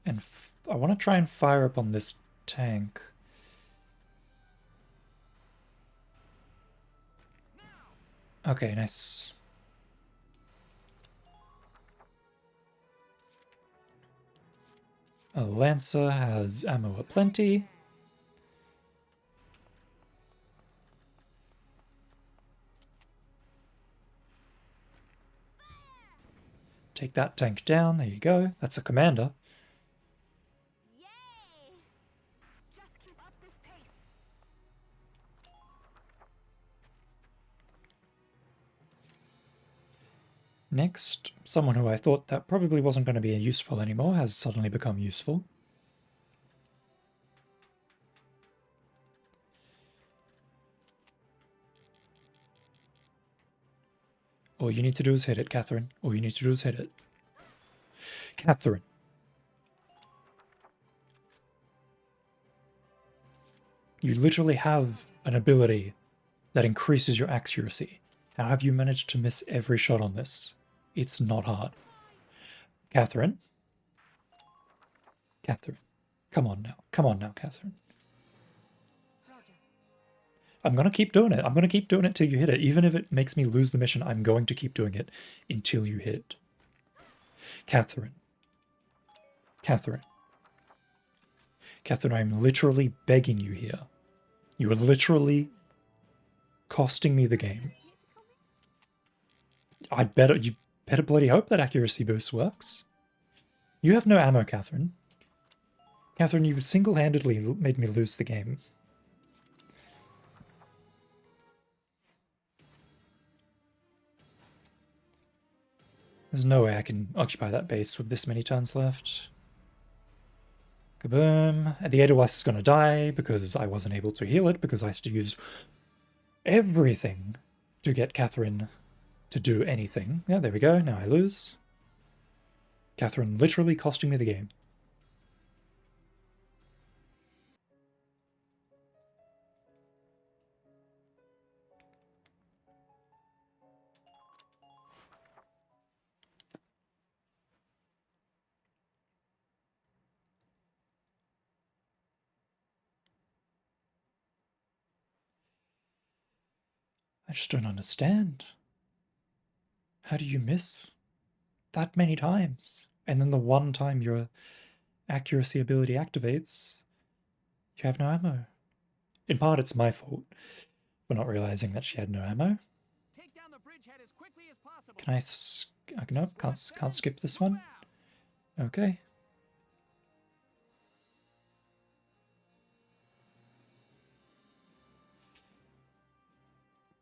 And I want to try and fire up on this tank. Okay, nice. A Lancer has ammo aplenty. Take that tank down. There you go. That's a commander. Yay! Just keep up this pace. Next, someone who I thought that probably wasn't going to be useful anymore has suddenly become useful. All you need to do is hit it, Catherine. All you need to do is hit it. Catherine. You literally have an ability that increases your accuracy. How have you managed to miss every shot on this? It's not hard. Catherine? Catherine. Come on now. Come on now, Catherine. I'm going to keep doing it. I'm going to keep doing it till you hit it. Even if it makes me lose the mission, I'm going to keep doing it until you hit. Catherine. Catherine. Catherine, I'm literally begging you here. You are literally costing me the game. You better bloody hope that accuracy boost works. You have no ammo, Catherine. Catherine, you've single-handedly made me lose the game. There's no way I can occupy that base with this many turns left. Kaboom. And the Edelweiss is going to die because I wasn't able to heal it because I had to use everything to get Catherine to do anything. Yeah, there we go. Now I lose. Catherine literally costing me the game. I just don't understand. How do you miss that many times? And then the one time your accuracy ability activates, you have no ammo. In part, it's my fault for not realizing that she had no ammo. Take down the bridgehead as quickly as possible. Can I no, can't skip this one. Okay.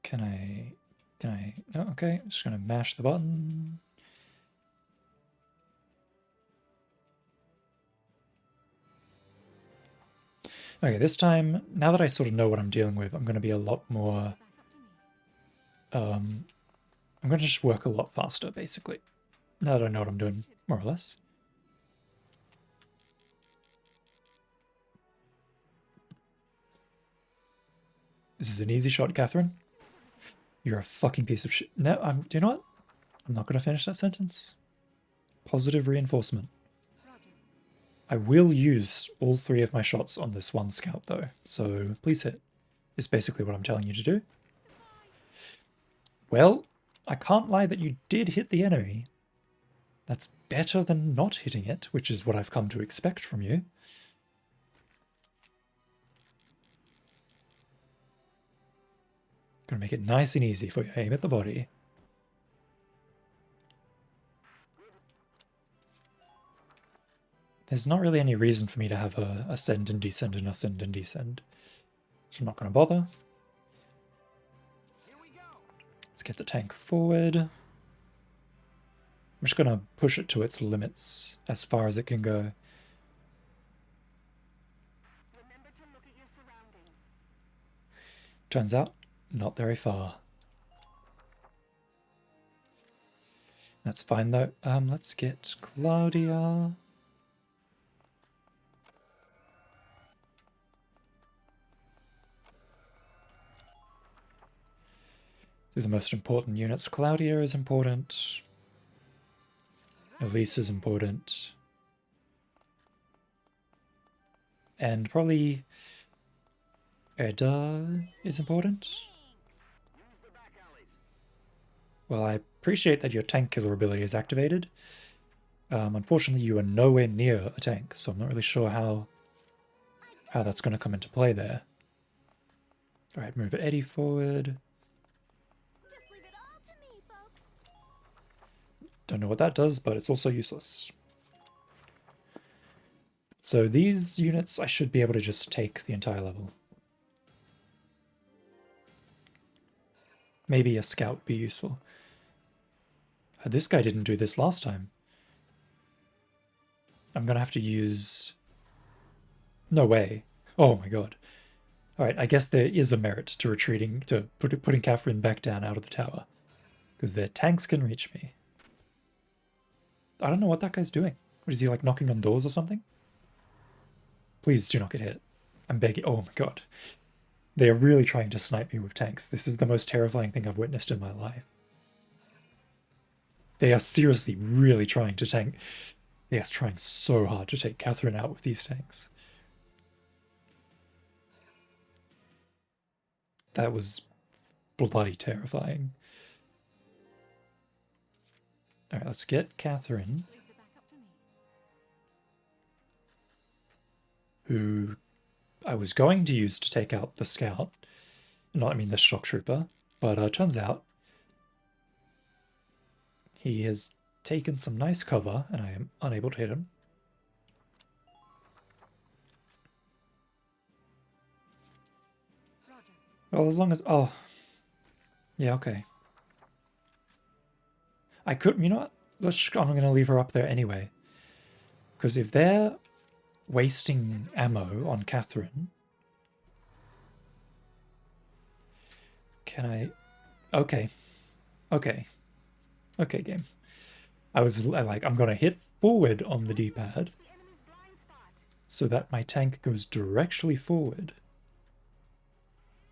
Can I, no, okay, just gonna mash the button. Okay, this time, now that I sort of know what I'm dealing with, I'm gonna be a lot more, I'm gonna just work a lot faster, basically. Now that I know what I'm doing, more or less. This is an easy shot, Catherine. You're a fucking piece of shit. No, do you know what? I'm not going to finish that sentence. Positive reinforcement. I will use all 3 of my shots on this one scout, though, so please hit. Is basically what I'm telling you to do. Well, I can't lie that you did hit the enemy. That's better than not hitting it, which is what I've come to expect from you. Gonna make it nice and easy for you. Aim at the body. There's not really any reason for me to have a ascend and descend and ascend and descend. So I'm not gonna bother. Here we go. Let's get the tank forward. I'm just gonna push it to its limits as far as it can go. Turns out, not very far. That's fine though. Let's get Claudia. Do the most important units. Claudia is important. Elise is important. And probably Edda is important. Well, I appreciate that your tank killer ability is activated. Unfortunately, you are nowhere near a tank, so I'm not really sure how that's going to come into play there. Alright, move Eddie forward. Just leave it all to me, folks. Don't know what that does, but it's also useless. So these units, I should be able to just take the entire level. Maybe a scout would be useful. This guy didn't do this last time. I'm gonna have to use... No way. Oh my god. Alright, I guess there is a merit to retreating, to putting Catherine back down out of the tower. Because their tanks can reach me. I don't know what that guy's doing. What, is he like knocking on doors or something? Please do not get hit. I'm begging. Oh my god. They are really trying to snipe me with tanks. This is the most terrifying thing I've witnessed in my life. They are seriously really trying to tank. They are trying so hard to take Catherine out with these tanks. That was bloody terrifying. Alright, let's get Catherine, Leave the back up to me. who I was going to use to take out the scout. Not, I mean, the shock trooper. But turns out he has taken some nice cover, and I am unable to hit him. Roger. Well, as long as... Oh. Yeah, okay. I could... You know what? I'm going to leave her up there anyway. Because if they're wasting ammo on Catherine... Can I... Okay. Okay. Okay, game. I'm going to hit forward on the D-pad so that my tank goes directly forward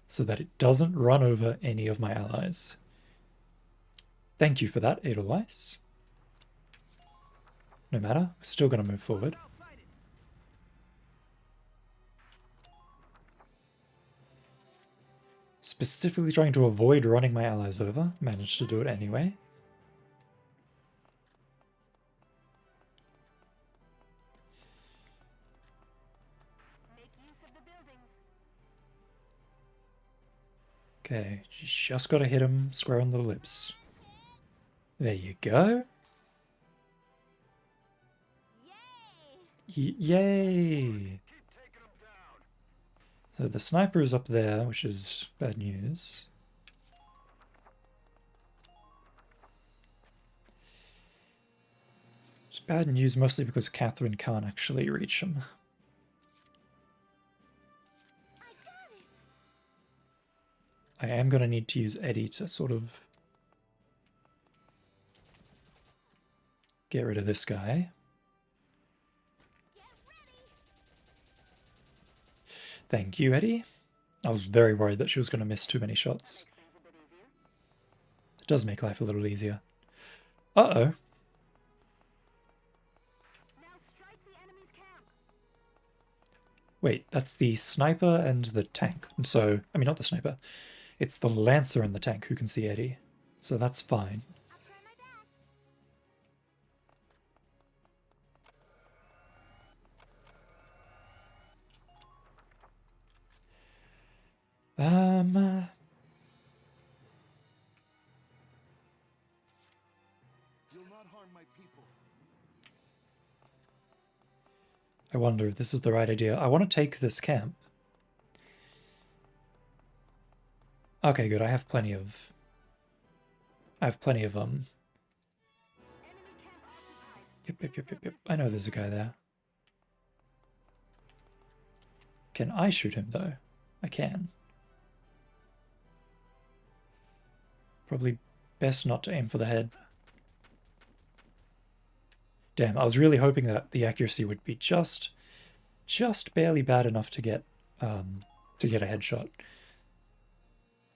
so that it doesn't run over any of my allies. Thank you for that, Edelweiss. No matter, we're still going to move forward. Specifically trying to avoid running my allies over. Managed to do it anyway. Okay, just gotta hit him square on the lips. There you go. Yay! So the sniper is up there, which is bad news. It's bad news mostly because Catherine can't actually reach him. I am going to need to use Eddie to sort of get rid of this guy. Thank you, Eddie. I was very worried that she was going to miss too many shots. It does make life a little easier. Uh-oh. Wait, that's the sniper and the tank. So, I mean, not the sniper. It's the lancer and the tank who can see Eddie. So that's fine. You'll not harm my people. I wonder if this is the right idea. I want to take this camp. Okay, good. I have plenty of... Yep. I know there's a guy there. Can I shoot him, though? I can. Probably best not to aim for the head. Damn, I was really hoping that the accuracy would be just barely bad enough to get a headshot.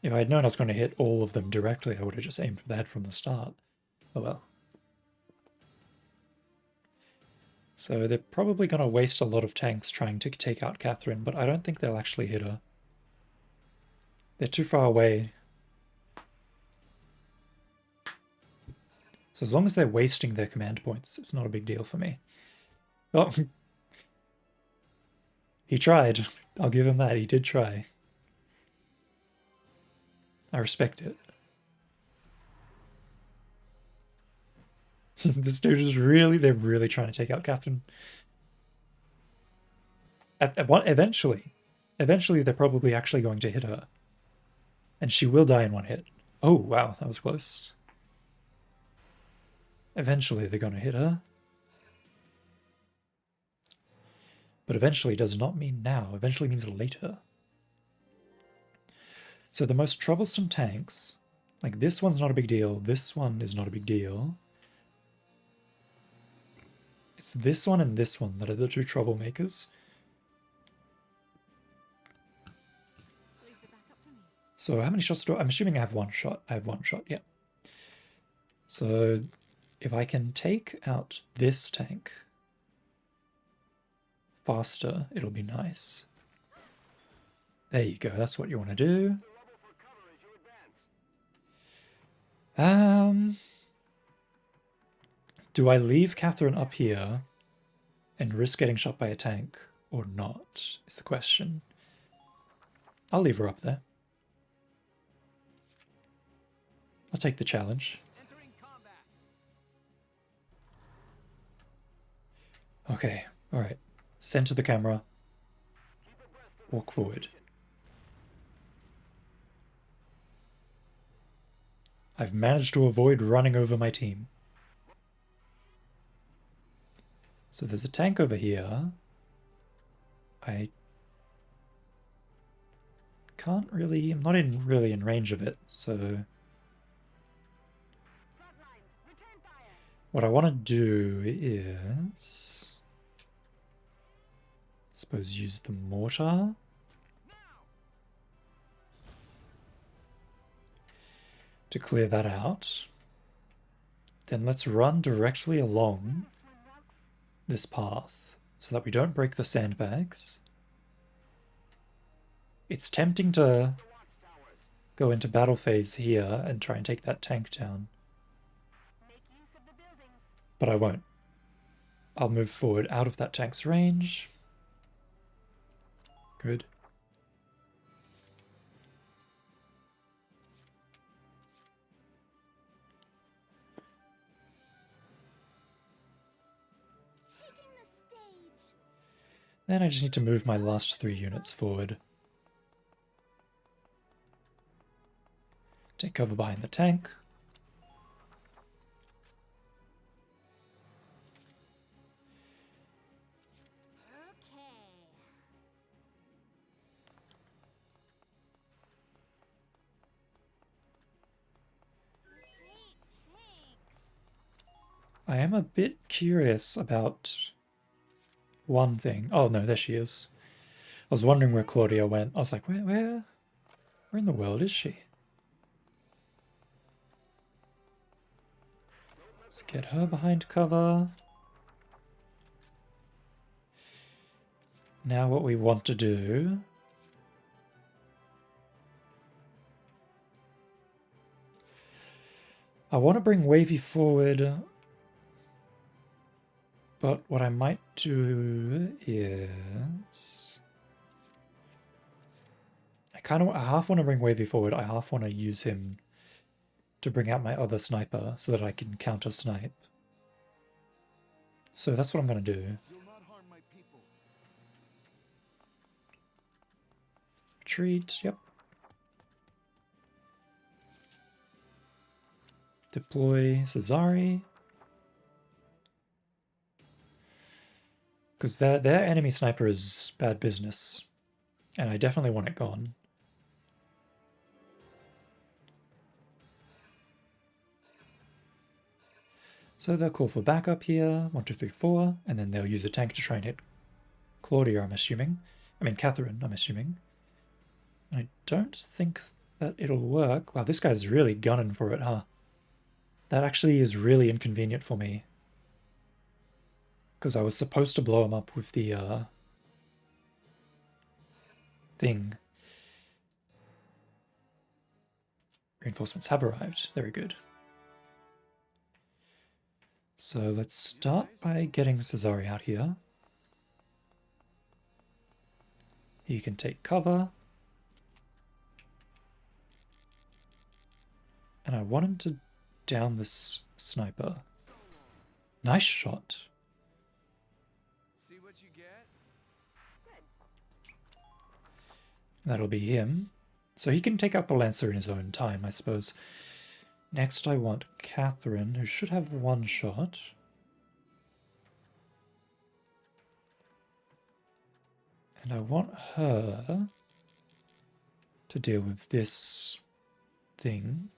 If I had known I was going to hit all of them directly, I would have just aimed for the head from the start. Oh well. So they're probably going to waste a lot of tanks trying to take out Catherine, but I don't think they'll actually hit her. They're too far away. So as long as they're wasting their command points, it's not a big deal for me. Oh, he tried. I'll give him that. He did try. I respect it. This dude is they're really trying to take out Catherine. Eventually they're probably actually going to hit her. And she will die in one hit. Oh, wow, that was close. Eventually they're going to hit her. But eventually does not mean now. Eventually means later. So the most troublesome tanks, like this one's not a big deal. This one is not a big deal. It's this one and this one that are the two troublemakers. So how many shots do I'm assuming I have one shot. I have one shot, yeah. So if I can take out this tank faster, it'll be nice. There you go, that's what you want to do. Do I leave Catherine up here and risk getting shot by a tank or not, is the question. I'll leave her up there. I'll take the challenge. Entering combat. Okay, alright. Center the camera. Walk forward. I've managed to avoid running over my team. So there's a tank over here. I can't really, I'm not really in range of it, so what I want to do is, I suppose, use the mortar. To clear that out. Then let's run directly along this path so that we don't break the sandbags. It's tempting to go into battle phase here and try and take that tank down. But I won't. I'll move forward out of that tank's range. Good. Then I just need to move my last 3 units forward. Take cover behind the tank. I am a bit curious about one thing. Oh no, there she is. I was wondering where Claudia went. I was like, where in the world is she? Let's get her behind cover. Now what we want to do I want to bring Wavy forward, but what I might do is I half want to bring Wavy forward, I half want to use him to bring out my other sniper so that I can counter snipe. So that's what I'm going to do. Retreat, yep. Deploy Cesari. Because their enemy sniper is bad business. And I definitely want it gone. So they'll call for backup here, 1, 2, 3, 4, and then they'll use a tank to try and hit Claudia, I'm assuming. I mean Catherine, I'm assuming. I don't think that it'll work. Wow, this guy's really gunning for it, huh? That actually is really inconvenient for me. Because I was supposed to blow him up with the thing. Reinforcements have arrived. Very good. So let's start by getting Cesari out here. He can take cover. And I want him to down this sniper. Nice shot. See what you get? That'll be him. So he can take out the Lancer in his own time, I suppose. Next I want Catherine, who should have 1 shot. And I want her to deal with this thing.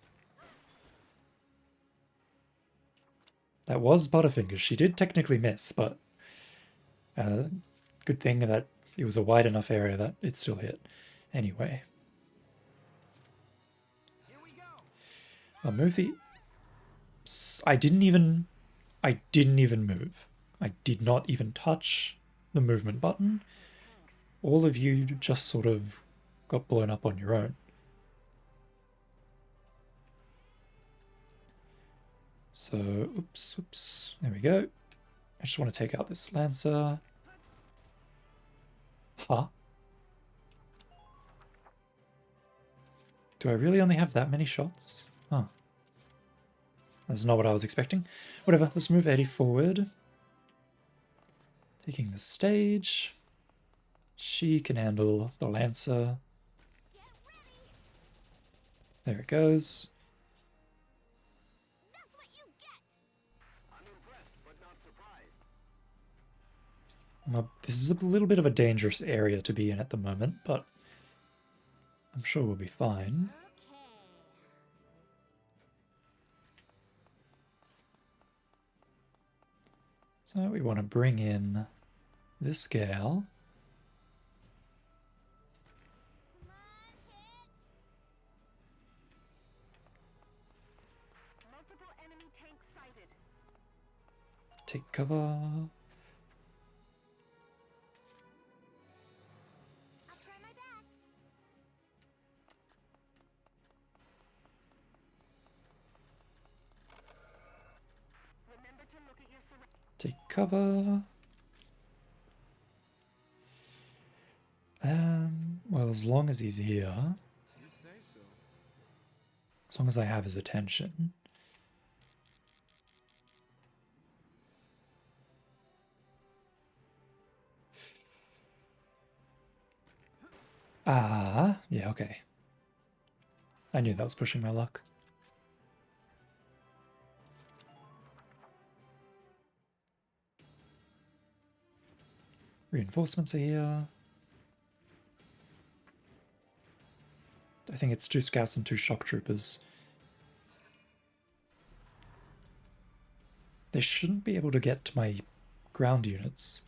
That was Butterfingers. She did technically miss, but good thing that it was a wide enough area that it still hit. Anyway. I'll move the... I didn't even move. I did not even touch the movement button. All of you just sort of got blown up on your own. So, oops, there we go. I just want to take out this Lancer. Huh? Do I really only have that many shots? Oh. That's not what I was expecting. Whatever, let's move Eddie forward. Taking the stage. She can handle the Lancer. There it goes. That's what you get. I'm impressed, but not surprised. Well, this is a little bit of a dangerous area to be in at the moment, but I'm sure we'll be fine. Okay. So we want to bring in this gal. Come on, hit. Multiple enemy tanks sighted. Take cover. I'll try my best. Remember to look at your surroundings. Take cover. Well, as long as he's here, You say so. as long as I have his attention. Ah, yeah, okay. I knew that was pushing my luck. Reinforcements are here. I think it's 2 scouts and 2 shock troopers. They shouldn't be able to get to my ground units.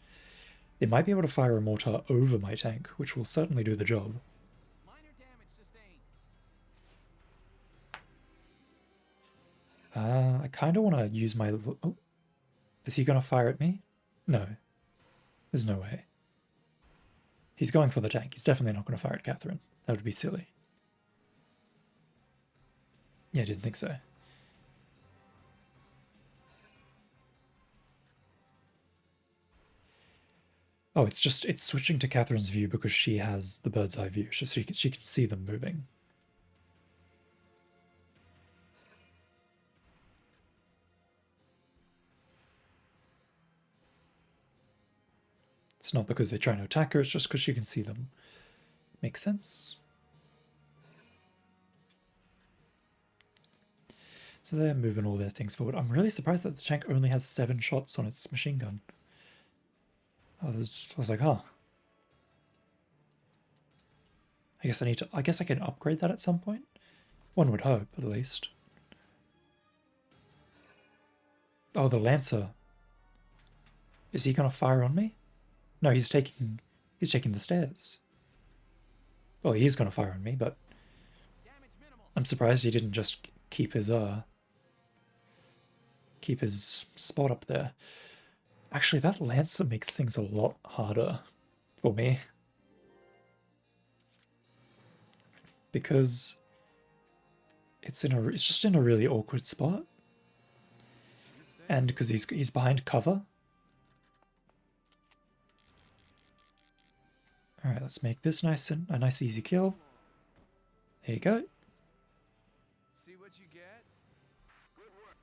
They might be able to fire a mortar over my tank, which will certainly do the job. Minor damage sustained. I kind of want to use my... Oh, is he going to fire at me? No. There's no way. He's going for the tank. He's definitely not going to fire at Catherine. That would be silly. Yeah, I didn't think so. Oh, it's switching to Catherine's view because she has the bird's eye view, so she can see them moving. It's not because they're trying to attack her, it's just because she can see them. Makes sense. So they're moving all their things forward. I'm really surprised that the tank only has 7 shots on its machine gun. I was like, huh. I guess I can upgrade that at some point. One would hope, at least. Oh, the Lancer. Is he gonna fire on me? No, he's taking the stairs. Well, he is gonna fire on me, but Damage minimal. I'm surprised he didn't just keep his spot up there. Actually, that Lancer makes things a lot harder for me. Because it's just in a really awkward spot. And because he's behind cover. Alright, let's make this a nice easy kill. There you go. See what you get? Good work.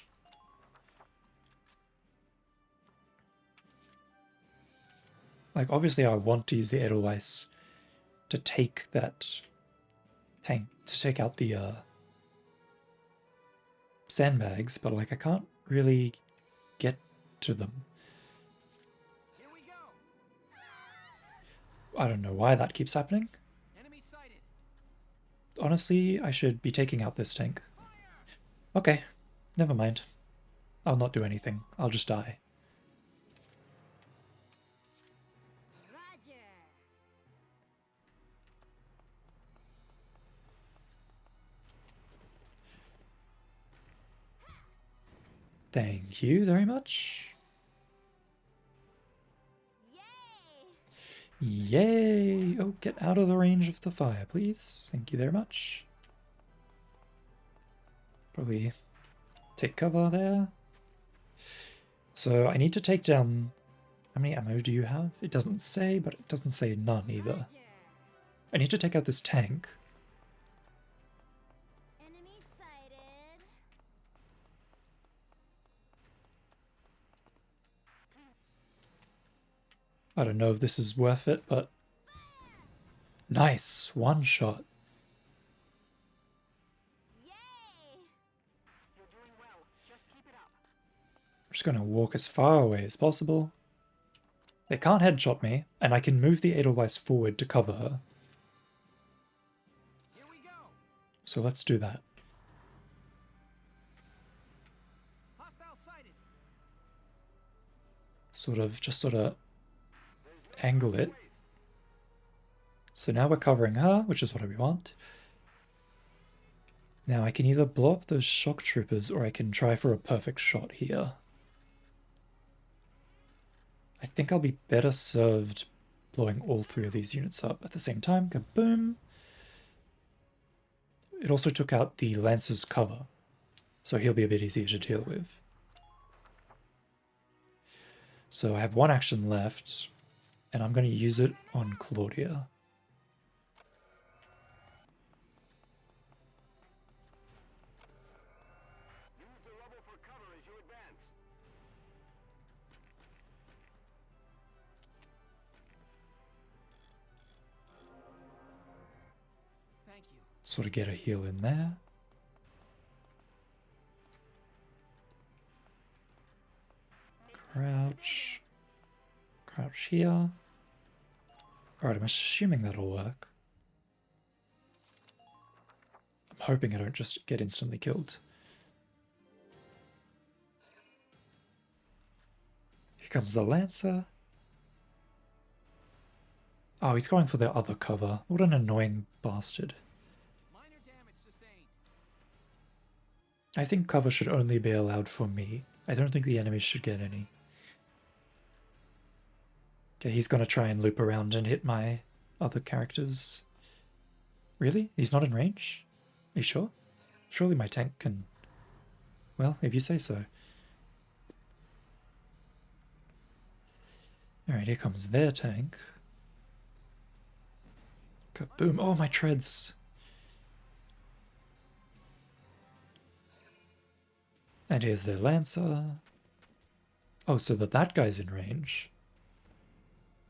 Like, obviously I want to use the Edelweiss to take that tank, to take out the sandbags, but like I can't really get to them. Here we go. I don't know why that keeps happening. Enemy sighted. Honestly, I should be taking out this tank. Okay, never mind. I'll not do anything. I'll just die. Roger. Thank you very much. Yay! Yay! Oh, get out of the range of the fire, please. Thank you very much. Probably take cover there. So I need to take down... How many ammo do you have? It doesn't say, but it doesn't say none either. Roger. I need to take out this tank. Enemy sighted. I don't know if this is worth it, but... Nice! One shot. Yay! You're doing well. Just keep it up. I'm just gonna walk as far away as possible. They can't headshot me, and I can move the Edelweiss forward to cover her. Here we go. So let's do that. Hostile sighted. Just sort of angle it. So now we're covering her, which is what we want. Now I can either blow up those shock troopers or I can try for a perfect shot here. I think I'll be better served blowing all three of these units up at the same time. Kaboom! It also took out the Lancer's cover, so he'll be a bit easier to deal with. So I have one action left, and I'm going to use it on Claudia. Use the rubble for cover as you advance. Thank you. Sort of get a heal in there. Crouch. Crouch here. Alright, I'm assuming that'll work. I'm hoping I don't just get instantly killed. Here comes the Lancer. Oh, he's going for the other cover. What an annoying bastard. Minor damage sustained. I think cover should only be allowed for me. I don't think the enemies should get any. Okay, he's gonna try and loop around and hit my other characters. Really? He's not in range? Are you sure? Surely my tank can... Well, if you say so. Alright, here comes their tank. Kaboom! Oh, my treads! And here's their Lancer. Oh, so that guy's in range.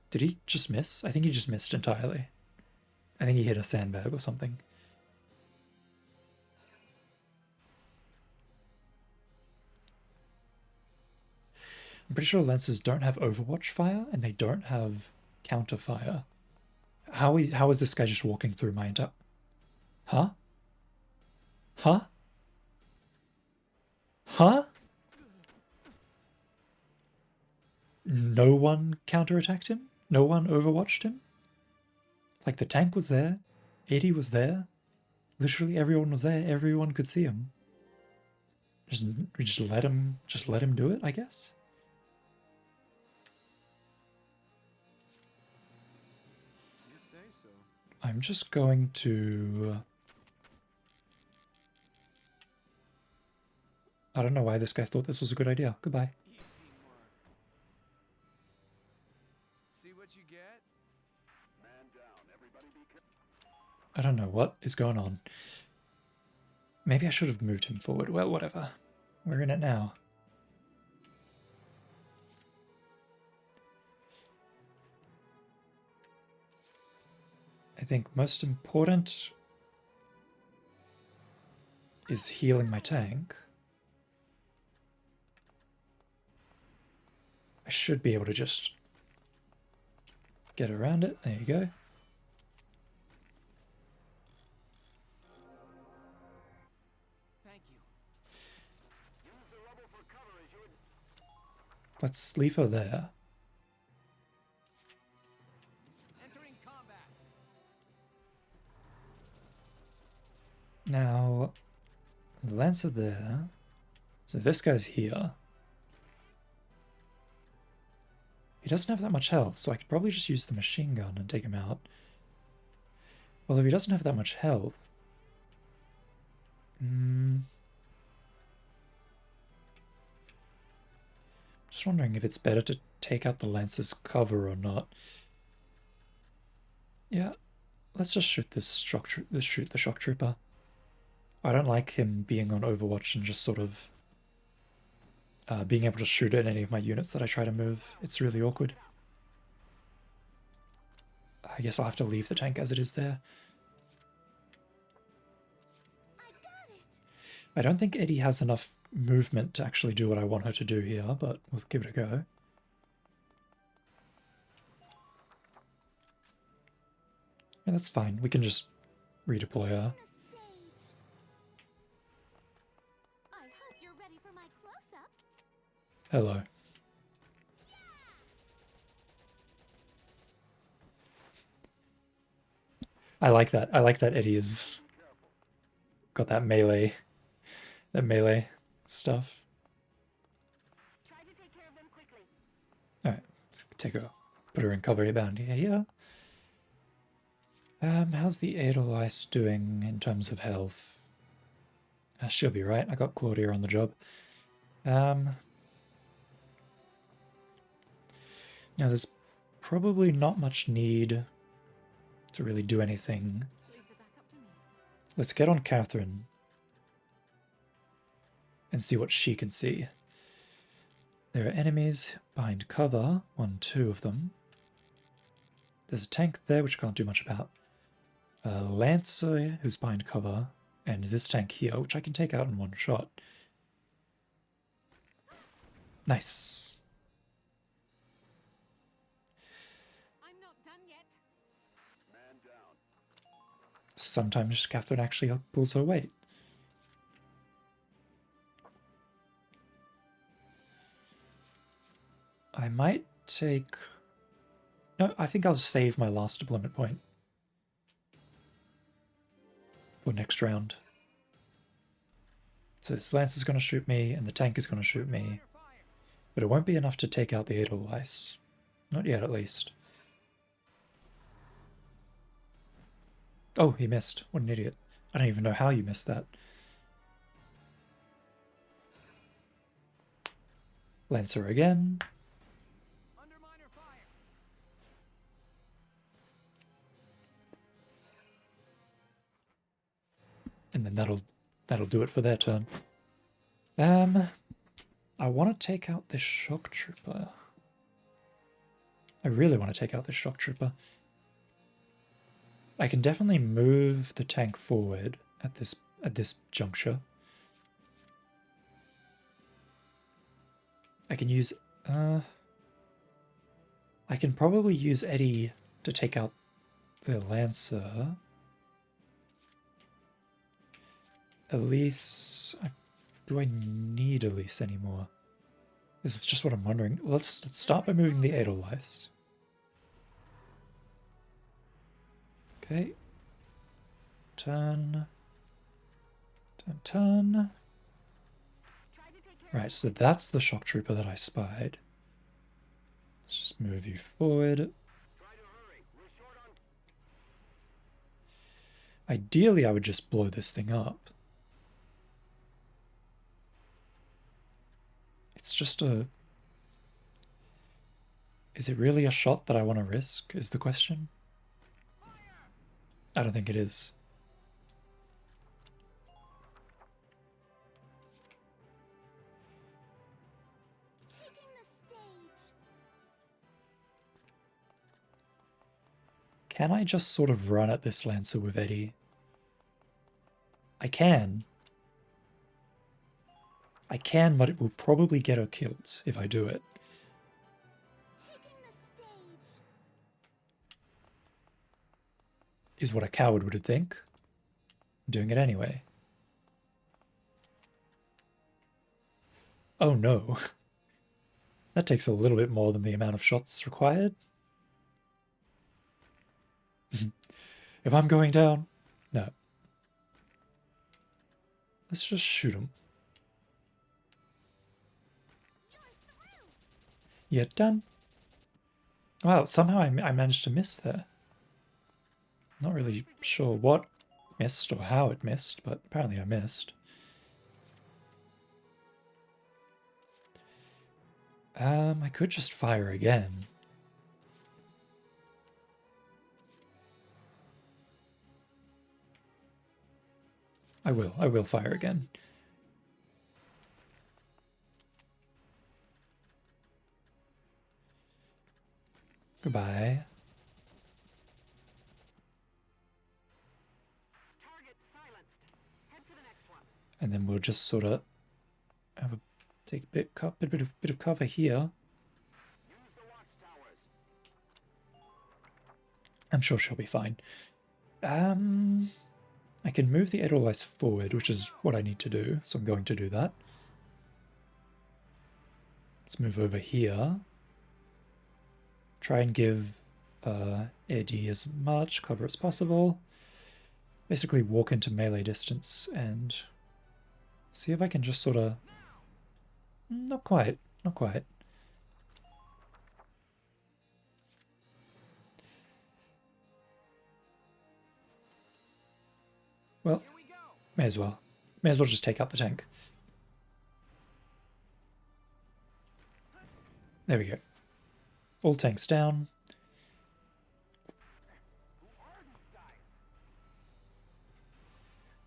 Did he just miss? I think he just missed entirely. I think he hit a sandbag or something. I'm pretty sure Lancers don't have Overwatch fire, and they don't have counter fire. How is this guy just walking through my entire... Huh? Huh? Huh? No one counterattacked him? No one overwatched him? Like, the tank was there, Eddie was there, literally everyone was there, everyone could see him. We just let him do it, I guess? You say so. I'm just going to... I don't know why this guy thought this was a good idea. Goodbye. Easy work. See what you get? Man down. Everybody be careful. I don't know what is going on. Maybe I should have moved him forward. Well, whatever. We're in it now. I think most important is healing my tank. I should be able to just get around it. There you go. Thank you. Use the rubble for cover as you Let's leave her there. Entering combat. Now, Lancer there. So this guy's here. He doesn't have that much health, so I could probably just use the machine gun and take him out. Well, if he doesn't have that much health... Just wondering if it's better to take out the Lancer's cover or not. Yeah, let's just shoot this shoot the shock trooper. I don't like him being on Overwatch and just sort of being able to shoot at any of my units that I try to move. It's really awkward. I guess I'll have to leave the tank as it is there. I don't think Eddie has enough movement to actually do what I want her to do here, but we'll give it a go. Yeah, that's fine. We can just redeploy her. I hope you're ready for my close-up. Hello. I like that. I like that Eddie is got that melee stuff. Try to take care of them quickly. Alright, take her, put her in cover bound here. How's the Edelweiss doing in terms of health? She'll be right. I got Claudia on the job. Now there's probably not much need to really do anything. Let's get on Catherine and see what she can see. There are enemies behind cover, 1, 2 of them. There's a tank there which I can't do much about. A Lancer who's behind cover, and this tank here which I can take out in one shot. Nice. I'm not done yet. Man down. Sometimes Catherine actually pulls her weight. I might take... No, I think I'll save my last deployment point for next round. So this Lance is going to shoot me, and the tank is going to shoot me. But it won't be enough to take out the Edelweiss. Not yet, at least. Oh, he missed. What an idiot. I don't even know how you missed that. Lancer again. Underminer fire. And then that'll do it for their turn. I want to take out this shock trooper. I really want to take out this shock trooper. I can definitely move the tank forward at this juncture. I can use I can probably use Eddie to take out the Lancer. Elise, do I need Elise anymore? This is just what I'm wondering. Let's start by moving the Edelweiss. Okay. Turn. Turn, turn. Right, so that's the shock trooper that I spied. Let's just move you forward. Ideally, I would just blow this thing up. It's just a... Is it really a shot that I want to risk, is the question? I don't think it is. Taking the stage. Can I just sort of run at this Lancer with Eddie? I can. I can, but it will probably get her killed if I do it. Taking the stage. Is what a coward would think. Doing it anyway. Oh no. That takes a little bit more than the amount of shots required. If I'm going down, no. Let's just shoot him. Yet done. Wow, somehow I managed to miss there. Not really sure what missed or how it missed, but apparently I missed. I could just fire again. I will fire again. Goodbye. Target silenced. Head for the next one. And then we'll just sort of take a bit of cover here. Use the watchtowers. I'm sure she'll be fine. I can move the Edelweiss forward, which is what I need to do, so I'm going to do that. Let's move over here. Try and give Eddie as much cover as possible. Basically walk into melee distance and see if I can just sort of... Not quite, not quite. Well, may as well. May as well just take out the tank. There we go. All tanks down.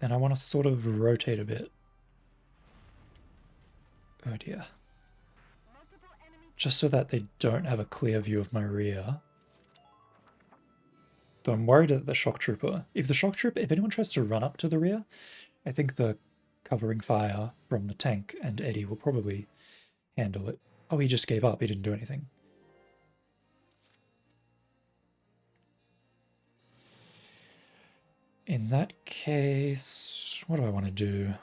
And I want to sort of rotate a bit. Oh dear. Just so that they don't have a clear view of my rear. Though I'm worried that the shock trooper, if anyone tries to run up to the rear, I think the covering fire from the tank and Eddie will probably handle it. Oh, he just gave up. He didn't do anything. In that case, what do I want to do?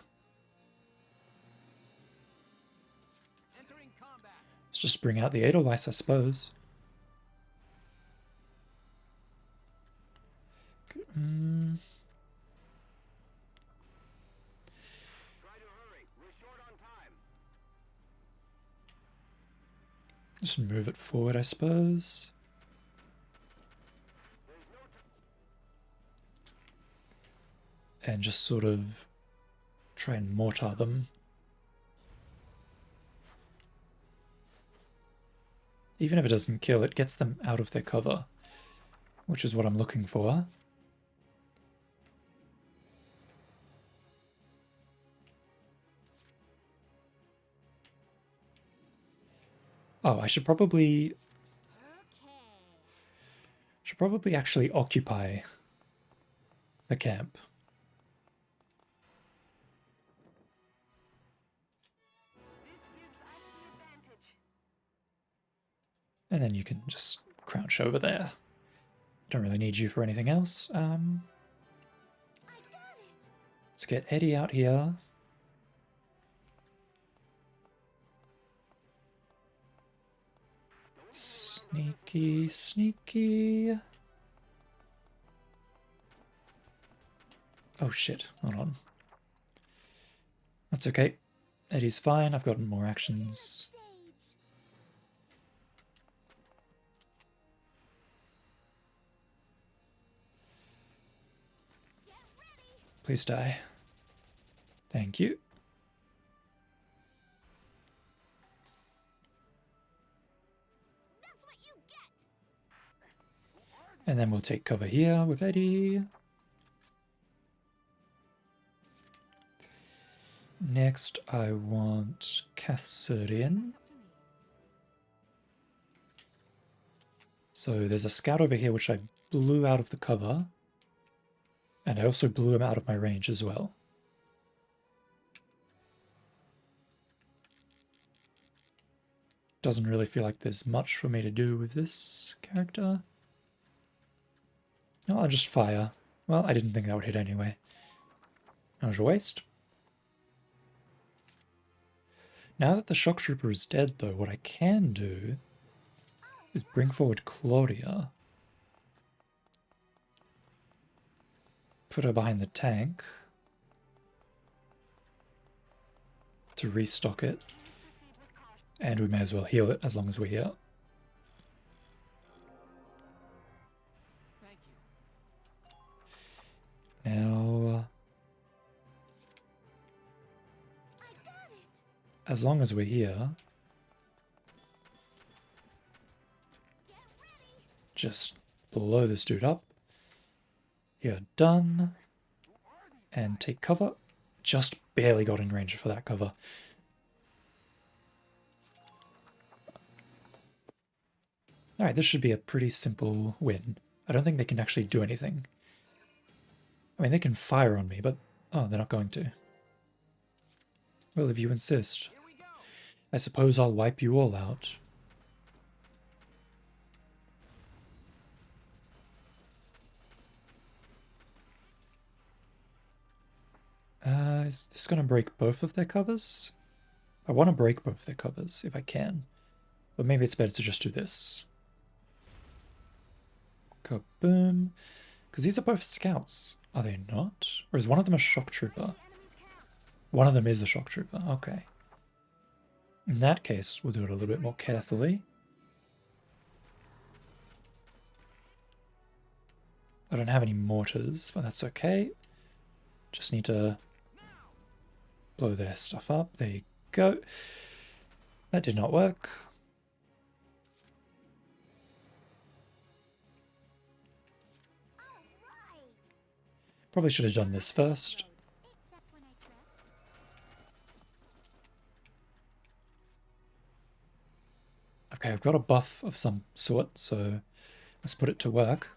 Entering combat. Let's just bring out the Edelweiss, I suppose. Try to hurry. We're short on time. Just move it forward, I suppose. And just sort of try and mortar them. Even if it doesn't kill, it gets them out of their cover, which is what I'm looking for. Oh, I should probably actually occupy the camp. And then you can just crouch over there. Don't really need you for anything else. Let's get Eddie out here. Sneaky, sneaky. Oh shit, hold on. That's okay. Eddie's fine, I've gotten more actions. Please die. Thank you. And then we'll take cover here with Eddie. Next, I want Cassurian. So there's a scout over here which I blew out of the cover. And I also blew him out of my range as well. Doesn't really feel like there's much for me to do with this character. No, I'll just fire. Well, I didn't think that would hit anyway. That was a waste. Now that the shock trooper is dead, though, what I can do is bring forward Claudia. Put her behind the tank to restock it. And we may as well heal it as long as we're here. Thank you. Now, as long as we're here, just blow this dude up. You're done. And take cover. Just barely got in range for that cover. Alright, this should be a pretty simple win. I don't think they can actually do anything. I mean, they can fire on me, but... oh, they're not going to. Well, if you insist. I suppose I'll wipe you all out. Is this going to break both of their covers? I want to break both their covers, if I can. But maybe it's better to just do this. Kaboom. Because these are both scouts. Are they not? Or is one of them a shock trooper? One of them is a shock trooper. Okay. In that case, we'll do it a little bit more carefully. I don't have any mortars, but that's okay. Just need to blow their stuff up. There you go. That did not work. Probably should have done this first. Okay, I've got a buff of some sort, so let's put it to work.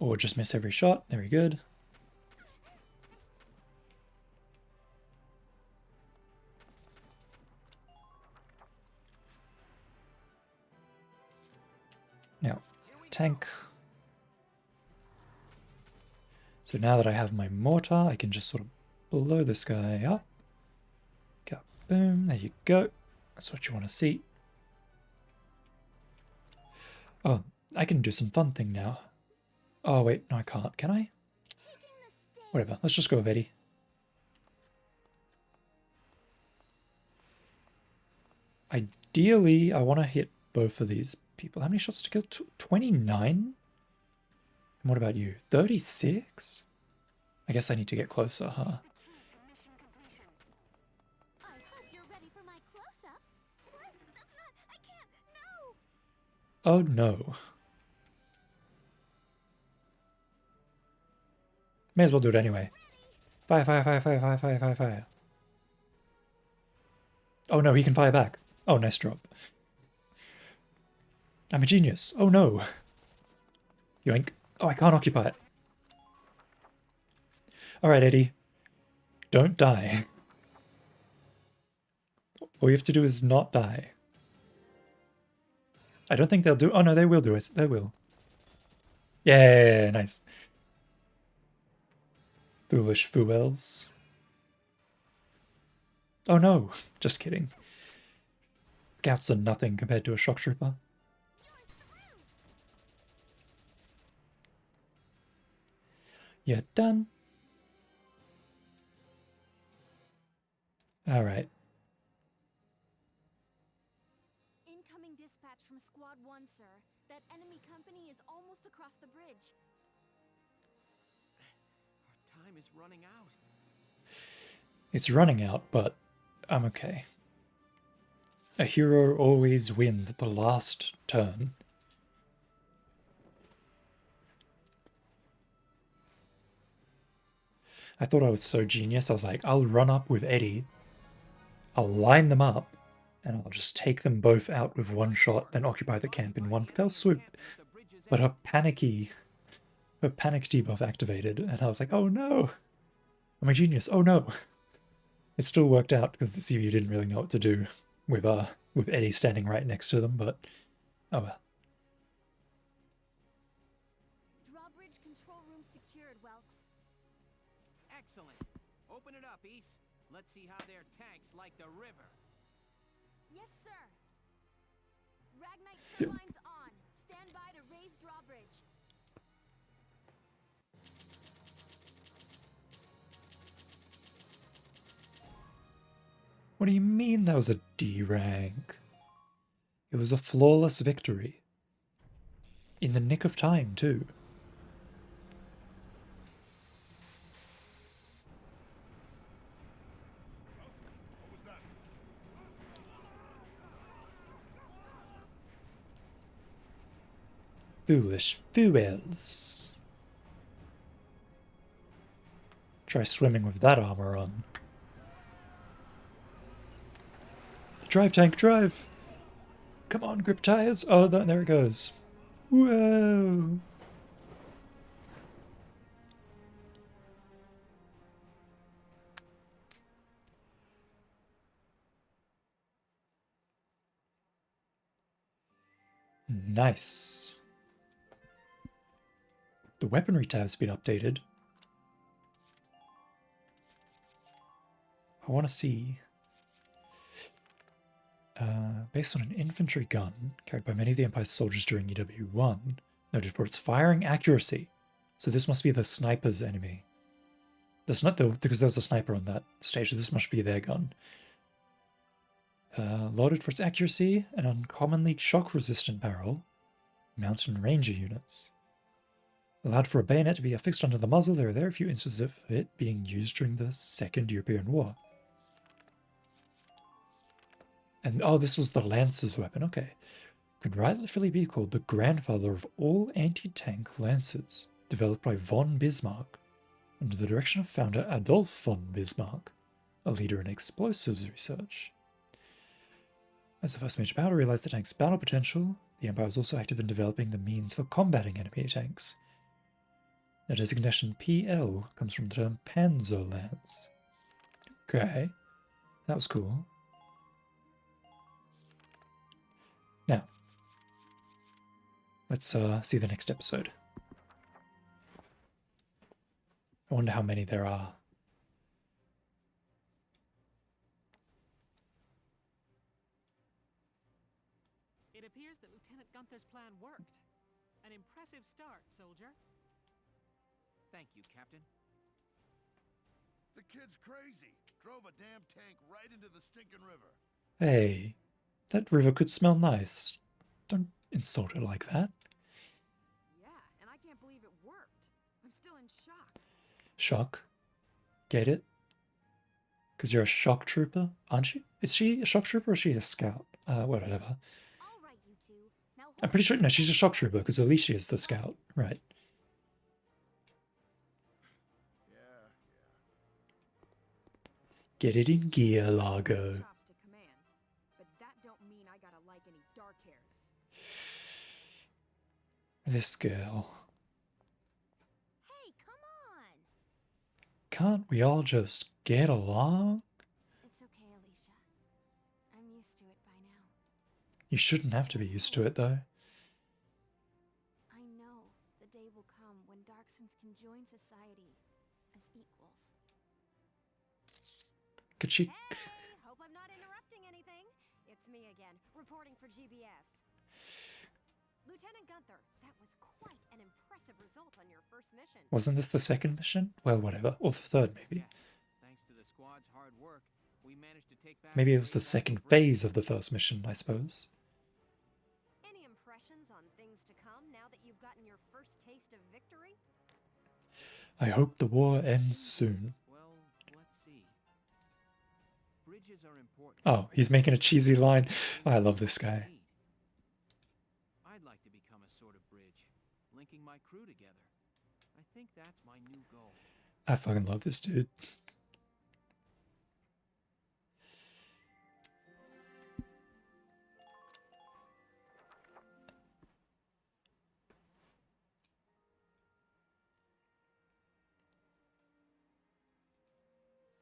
Or just miss every shot. Very good. Now, tank. So now that I have my mortar, I can just sort of blow this guy up. Boom, there you go. That's what you want to see. Oh, I can do some fun thing now. Oh wait, no I can't. Can I? Whatever, let's just go with Eddie. Ideally, I want to hit both of these people. How many shots to kill? 29? And what about you? 36? I guess I need to get closer, huh? I hope you're ready for my close-up. What? That's not... I can't... No! Oh no. May as well do it anyway. Fire, fire, fire, fire, fire, fire, fire, fire. Oh no, he can fire back. Oh, nice drop. I'm a genius. Oh no. Yoink. Oh, I can't occupy it. Alright, Eddie. Don't die. All you have to do is not die. I don't think they'll do... oh no, they will do it. They will. Yeah, nice. Foolish fools. Oh no, just kidding. Scouts are nothing compared to a shock trooper. You're done. Alright. Incoming dispatch from Squad 1, sir. That enemy company is almost across the bridge. Our time is running out. It's running out, but I'm okay. A hero always wins at the last turn. I thought I was so genius. I was like, I'll run up with Eddie. I'll line them up. And I'll just take them both out with one shot, then occupy the camp in one fell swoop. But her panic debuff activated, and I was like, oh no! I'm a genius, oh no! It still worked out, because the CPU didn't really know what to do with Eddie standing right next to them, but oh well. Drawbridge control room secured, Welks. Excellent. Open it up, East. Let's see how their tanks like the river. Yes, sir. Ragnite turbines on. Stand by to raise drawbridge. What do you mean that was a D rank? It was a flawless victory. In the nick of time, too. Foolish fools. Try swimming with that armor on. Drive, tank, drive! Come on, grip tires! Oh, there it goes. Whoa! Nice. The weaponry tab's been updated. I want to see. Based on an infantry gun carried by many of the Empire's soldiers during EW1, noted for its firing accuracy. So this must be the sniper's enemy. That's not because there was a sniper on that stage, so this must be their gun. Lauded for its accuracy, an uncommonly shock-resistant barrel, mountain ranger units. Allowed for a bayonet to be affixed under the muzzle, there are very few instances of it being used during the Second European War. And, oh, this was the Lancer's weapon, okay. Could rightfully be called the grandfather of all anti-tank Lancers, developed by von Bismarck, under the direction of founder Adolf von Bismarck, a leader in explosives research. As the first major power to realize the tank's battle potential, the Empire was also active in developing the means for combating enemy tanks. The designation PL comes from the term Panzerlance. Okay, that was cool. Now, let's see the next episode. I wonder how many there are. It appears that Lieutenant Gunther's plan worked. An impressive start, soldier. Thank you, Captain. The kid's crazy. Drove a damn tank right into the stinking river. Hey, that river could smell nice. Don't insult it like that. Yeah, and I can't believe it worked. I'm still in shock. Shock. Get it? Because you're a shock trooper, aren't you? Is she a shock trooper or is she a scout? Whatever. All right, you two. Now I'm pretty sure, no, she's a shock trooper because Alicia is the scout. Right. Yeah. Get it in gear, Largo. Chops to command, but that don't mean I gotta like any dark hairs. This girl. Hey, come on. Can't we all just get along? It's okay, Alicia. I'm used to it by now. You shouldn't have to be used to it, though. I know the day will come when Darksons can join society as equals. Ka-chick. Hey, hope I'm not interrupting anything. It's me again, reporting for GBS. Lieutenant Gunther, that was quite an impressive result on your first mission. Wasn't this the second mission? Well, whatever. Or the third, maybe. Yes. Thanks to the squad's hard work, we managed to take back. Maybe it was the second phase of the first mission, I suppose. Any impressions on things to come now that you've gotten your first taste of victory? I hope the war ends soon. Well, let's see. Bridges are important. Oh, he's making a cheesy line. I love this guy. I'd like to become a sort of bridge, linking my crew together. I think that's my new goal. I fucking love this dude.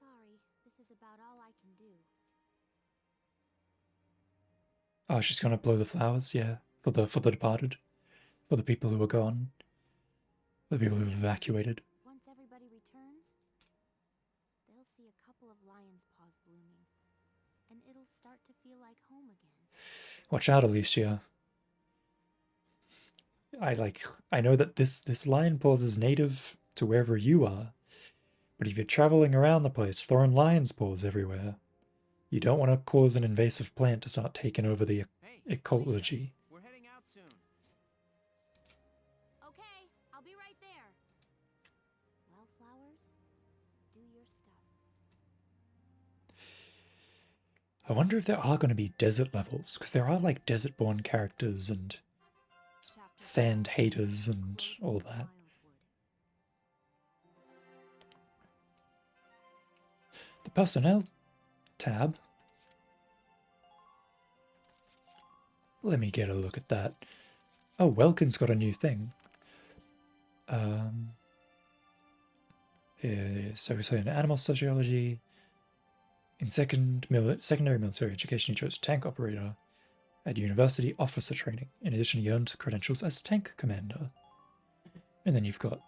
Sorry, this is about all I can do. Oh, she's gonna blow the flowers, yeah. For the departed. For the people who are gone. The people who have evacuated. Once everybody returns, they'll see a couple of lion's paws blooming, and it'll start to feel like home again. Watch out, Alicia. I know that this lion paws is native to wherever you are, but if you're traveling around the place throwing lion's paws everywhere, You don't want to cause an invasive plant to start taking over the Hey, ecology. Alicia, we're heading out soon. Okay, I'll be right there. Well, flowers, do your stuff. I wonder if there are going to be desert levels, because there are like desert-born characters and sand haters and all that. The personnel tab. Let me get a look at that. Oh, Welkin's got a new thing. So in animal sociology, in secondary military education, he chose tank operator. At university, officer training. In addition, he earned credentials as tank commander. And then you've got...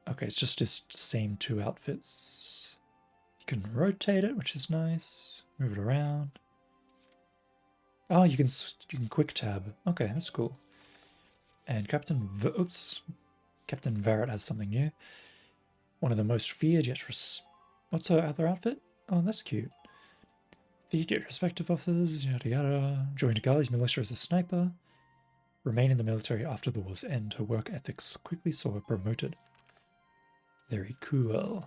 Okay, it's just his same 2 outfits. You can rotate it, which is nice. Move it around. Oh, you can quick tab. Okay, that's cool. And Captain Varrett has something new. One of the most feared yet what's her other outfit? Oh, that's cute. Feared yet respective officers, yada yada. Joined Gali's militia as a sniper. Remain in the military after the war's end. Her work ethics quickly saw her promoted. Very cool.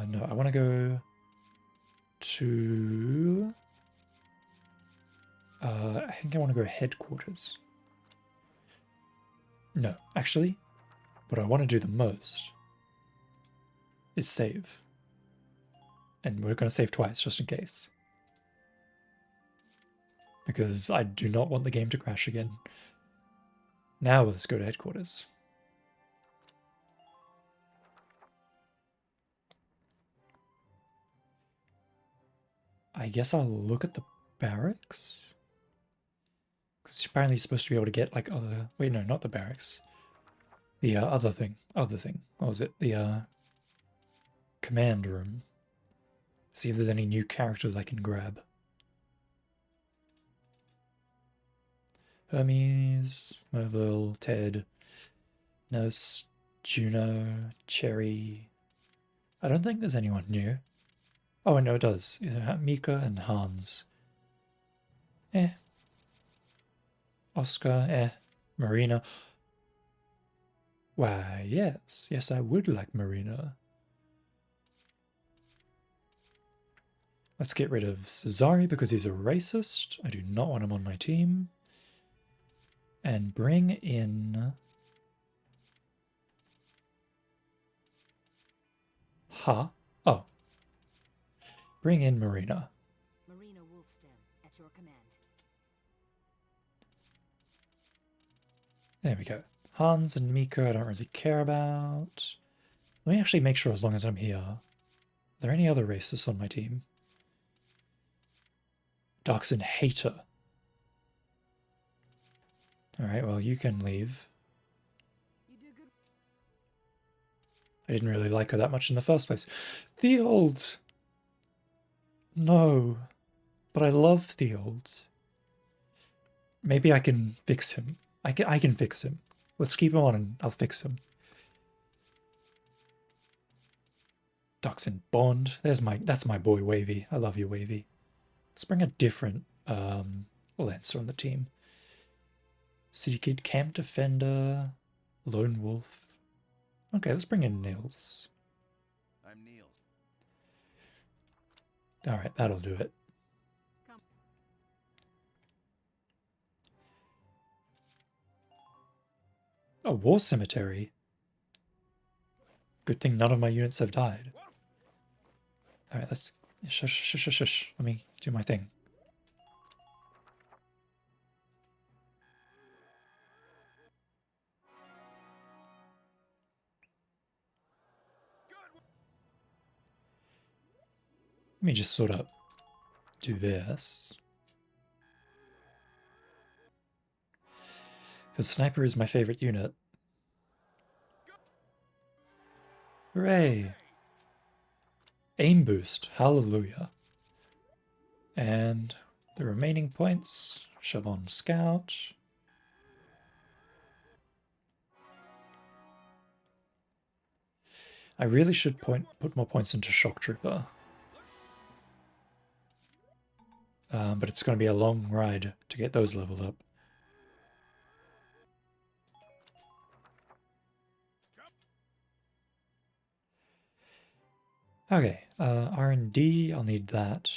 No, I want to go to... I think I want to go headquarters. No, actually, what I want to do the most is save. And we're going to save twice, just in case. Because I do not want the game to crash again. Now let's go to headquarters. I guess I'll look at the barracks? Because apparently you're supposed to be able to get like other... Wait, no, not the barracks. The other thing. What was it? The command room. See if there's any new characters I can grab. Hermes, Merville, Ted, Nurse, Juno, Cherry. I don't think there's anyone new. Oh, no, it does. Mika and Hans. Oscar, Marina. Why, yes. Yes, I would like Marina. Let's get rid of Cesare because he's a racist. I do not want him on my team. And bring in... Oh. Bring in Marina. Marina Wolfston, at your command. There we go. Hans and Mika I don't really care about. Let me actually make sure as long as I'm here. Are there any other racists on my team? Darkson Hater. Alright, well, you can leave. You do good. I didn't really like her that much in the first place. Theold! No. But I love Theold. Maybe I can fix him. I can fix him. Let's keep him on and I'll fix him. Dachshund Bond. That's my boy Wavy. I love you, Wavy. Let's bring a different Lancer on the team. City Kid, Camp Defender, Lone Wolf. Okay, let's bring in Nils. I'm Niels. Alright, that'll do it. Come. A war cemetery. Good thing none of my units have died. Alright, let's... Shush. Let me do my thing. Let me just sort of do this. Because Sniper is my favorite unit. Hooray! Aim boost. Hallelujah. And the remaining points, shove on Scout. I really should put more points into Shock Trooper. But it's going to be a long ride to get those leveled up. Okay, R&D, I'll need that.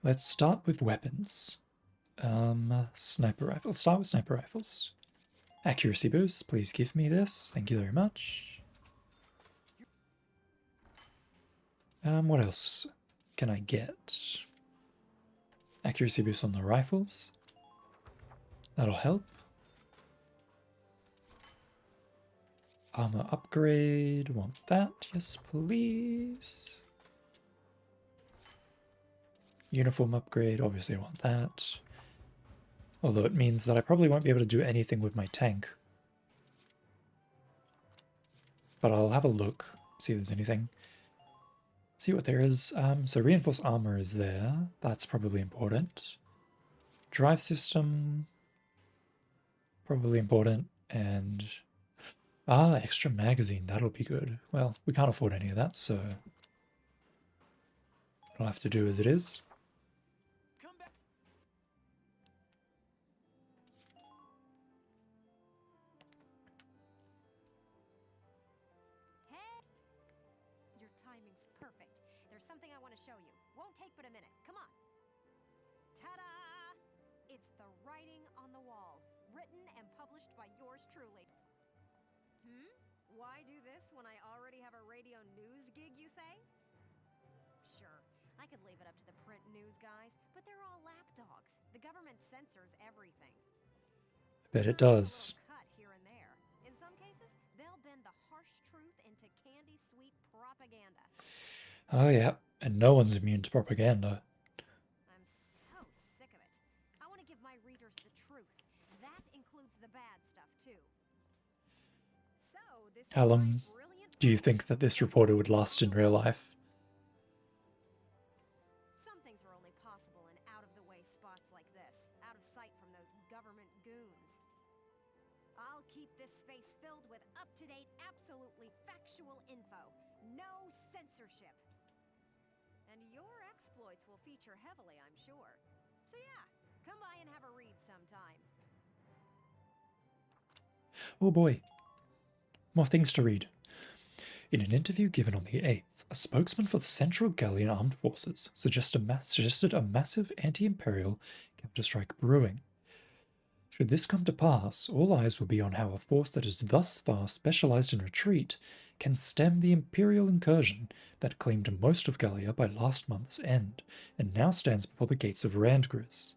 Let's start with weapons. Sniper rifle. Let's start with sniper rifles. Accuracy boost, please give me this. Thank you very much. What else can I get? Accuracy boost on the rifles. That'll help. Armor upgrade, want that, yes please. Uniform upgrade, obviously I want that. Although it means that I probably won't be able to do anything with my tank. But I'll have a look, see if there's anything. See what there is. So reinforced armor is there, that's probably important. Drive system, probably important, and extra magazine, that'll be good. Well, we can't afford any of that, so I'll have to do as it is. Hey! Your timing's perfect. There's something I want to show you. Won't take but a minute. Come on. Ta-da! It's the writing on the wall, written and published by yours truly. Why do this when I already have a radio news gig, you say? Sure, I could leave it up to the print news guys, but they're all lapdogs. The government censors everything. I bet it does. Cut here and there. In some cases, they'll bend the harsh truth into candy-sweet propaganda. Oh yeah, and no one's immune to propaganda. I'm so sick of it. I want to give my readers the truth. That includes the bad stuff, too. How long do you think that this reporter would last in real life? Some things are only possible in out-of-the-way spots like this, out of sight from those government goons. I'll keep this space filled with up-to-date, absolutely factual info. No censorship. And your exploits will feature heavily, I'm sure. So yeah, come by and have a read sometime. Oh boy. More things to read. In an interview given on the 8th, a spokesman for the Central Gallian Armed Forces suggested a massive anti-imperial counterstrike brewing. Should this come to pass, all eyes will be on how a force that is thus far specialized in retreat can stem the imperial incursion that claimed most of Gallia by last month's end, and now stands before the gates of Randgriz.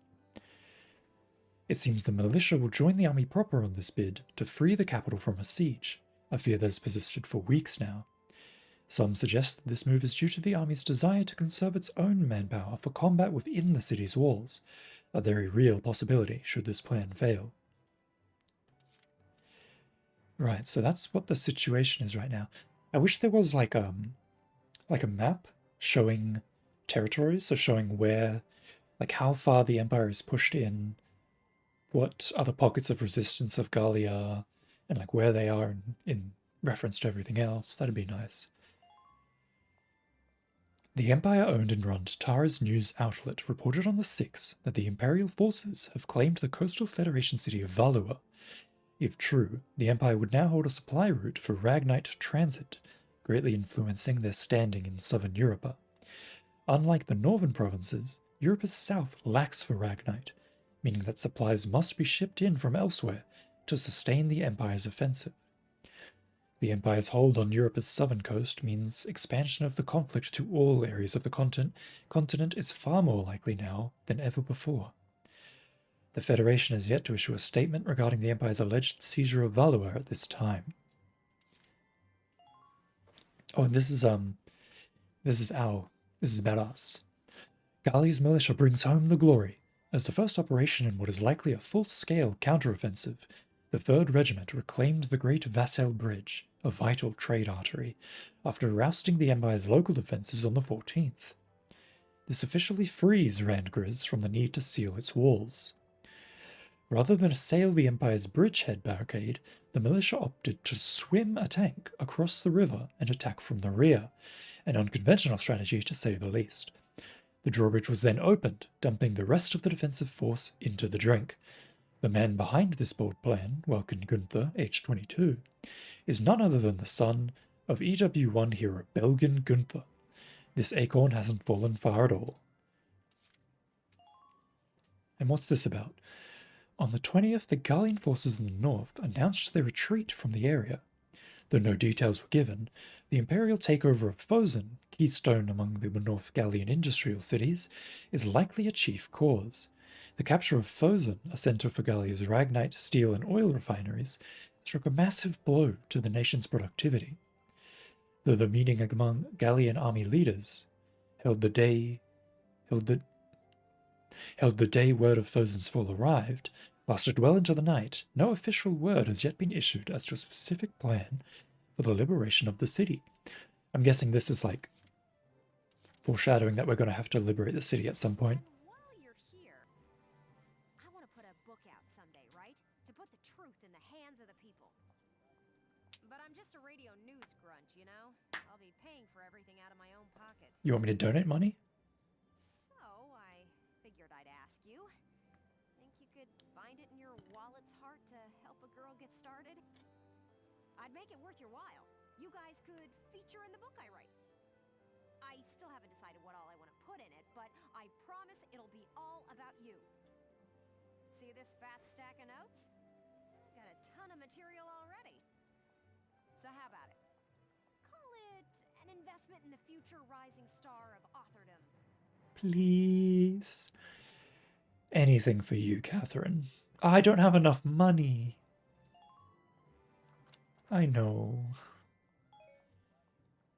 It seems the militia will join the army proper on this bid to free the capital from a siege, a fear that has persisted for weeks now. Some suggest that this move is due to the army's desire to conserve its own manpower for combat within the city's walls, a very real possibility should this plan fail. Right, so that's what the situation is right now. I wish there was like a map showing territories, so showing where, like how far the Empire is pushed in, what other pockets of resistance of Gallia, and like where they are in reference to everything else. That'd be nice. The Empire-owned and run Tara's news outlet reported on the 6th that the Imperial forces have claimed the coastal Federation city of Valua. If true, the Empire would now hold a supply route for Ragnite transit, greatly influencing their standing in southern Europa. Unlike the northern provinces, Europa's south lacks for Ragnite, meaning that supplies must be shipped in from elsewhere to sustain the Empire's offensive. The Empire's hold on Europa's southern coast means expansion of the conflict to all areas of the continent is far more likely now than ever before. The Federation has yet to issue a statement regarding the Empire's alleged seizure of Valua at this time. Oh, and this is about us. Gallia's militia brings home the glory. As the first operation in what is likely a full-scale counteroffensive, the 3rd Regiment reclaimed the Great Vassal Bridge, a vital trade artery, after rousting the Empire's local defences on the 14th. This officially frees Randgriz from the need to seal its walls. Rather than assail the Empire's bridgehead barricade, the militia opted to swim a tank across the river and attack from the rear, an unconventional strategy to say the least. The drawbridge was then opened, dumping the rest of the defensive force into the drink. The man behind this bold plan, Welkin Gunther, aged 22, is none other than the son of EW1 hero Belgen Gunther. This acorn hasn't fallen far at all. And what's this about? On the 20th, the Gallian forces in the north announced their retreat from the area. Though no details were given, the imperial takeover of Fosen, keystone among the North Gallian industrial cities, is likely a chief cause. The capture of Fosen, a centre for Gallia's ragnite, steel, and oil refineries, struck a massive blow to the nation's productivity. Though the meeting among Gallian army leaders held the day word of Fosen's fall arrived, lasted well into the night, no official word has yet been issued as to a specific plan for the liberation of the city. I'm guessing this is like foreshadowing that we're going to have to liberate the city at some point. And while you're here, I want to put a book out someday, right? To put the truth in the hands of the people. But I'm just a radio news grunt, you know? I'll be paying for everything out of my own pocket. You want me to donate money? So, I figured I'd ask you. Think you could find it in your wallet's heart to help a girl get started? I'd make it worth your while. You guys could feature in the book I write. I still haven't decided what all I want to put in it, but I promise it'll be all about you. See this fat stack of notes? Got a ton of material already. So how about it? Call it an investment in the future rising star of authordom. Please. Anything for you, Catherine. I don't have enough money. I know.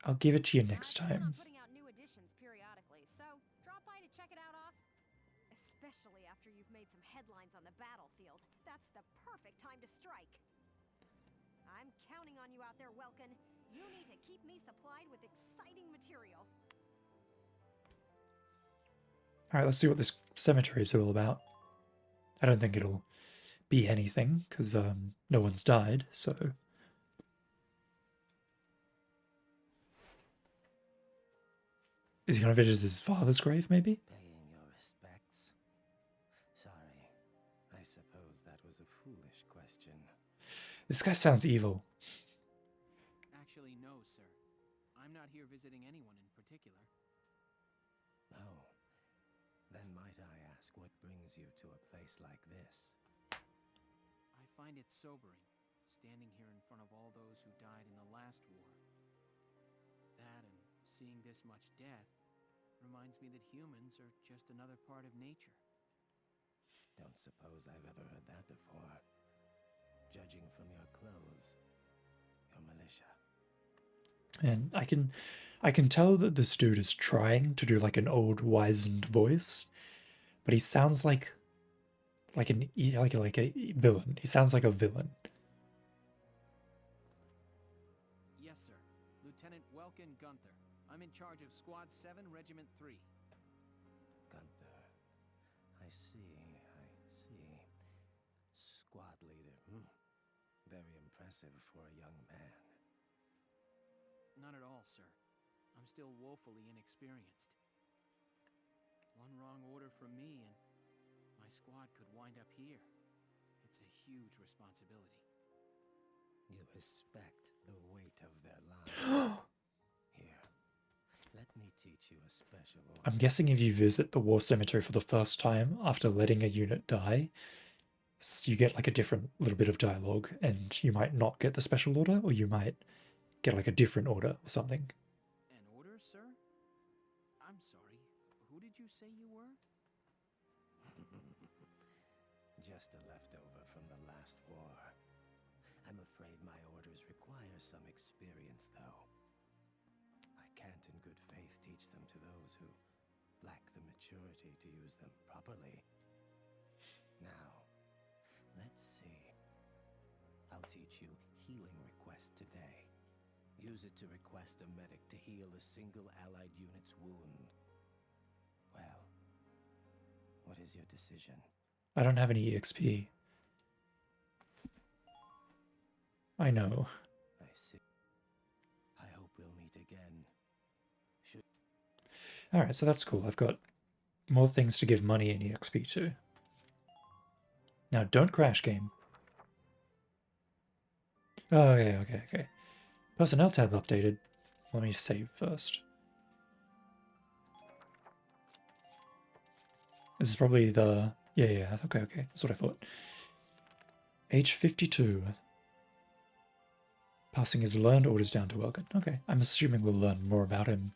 I'll give it to you next I plan on time. putting out new editions periodically, so drop by to check it out off. Especially after you've made some headlines on the battlefield. That's the perfect time to strike. I'm counting on you out there, Welkin. You need to keep me supplied with exciting material. Alright, let's see what this cemetery is all about. I don't think it'll be anything, because no one's died, so... Is he going to visit his father's grave, maybe? Paying your respects? Sorry, I suppose that was a foolish question. This guy sounds evil. Actually, no, sir. I'm not here visiting anyone in particular. Oh, then might I ask what brings you to a place like this? I find it sobering, standing here in front of all those who died in the last war. That and seeing this much death reminds me that humans are just another part of nature. Don't suppose I've ever heard that before. Judging from your clothes, you're militia. And I can tell that this dude is trying to do like an old wizened voice, but he sounds like a villain. He sounds like a villain. Yes, sir. Lieutenant Welkin Gunther. I'm in charge of Squad 7, Regiment 3. Gunther. I see. Squad leader. Very impressive for a young man. Not at all, sir. I'm still woefully inexperienced. One wrong order from me and my squad could wind up here. It's a huge responsibility. You respect the weight of their lives. Here, let me teach you a special order. I'm guessing if you visit the war cemetery for the first time after letting a unit die, you get like a different little bit of dialogue, and you might not get the special order, or you might get like a different order or something. An order, sir? I'm sorry. Who did you say you were? Just a leftover from the last war. I'm afraid my orders require some experience, though. I can't in good faith teach them to those who lack the maturity to use them properly. Now, let's see. I'll teach you healing request today. Use it to request a medic to heal a single allied unit's wound. Well, what is your decision? I don't have any EXP. I know. I see. I hope we'll meet again. Alright, so that's cool. I've got more things to give money and EXP to. Now, don't crash, game. Oh, okay. Personnel tab updated. Let me save first. This is probably the... Yeah, okay. That's what I thought. Age 52. Passing his learned orders down to Welkin. Okay, I'm assuming we'll learn more about him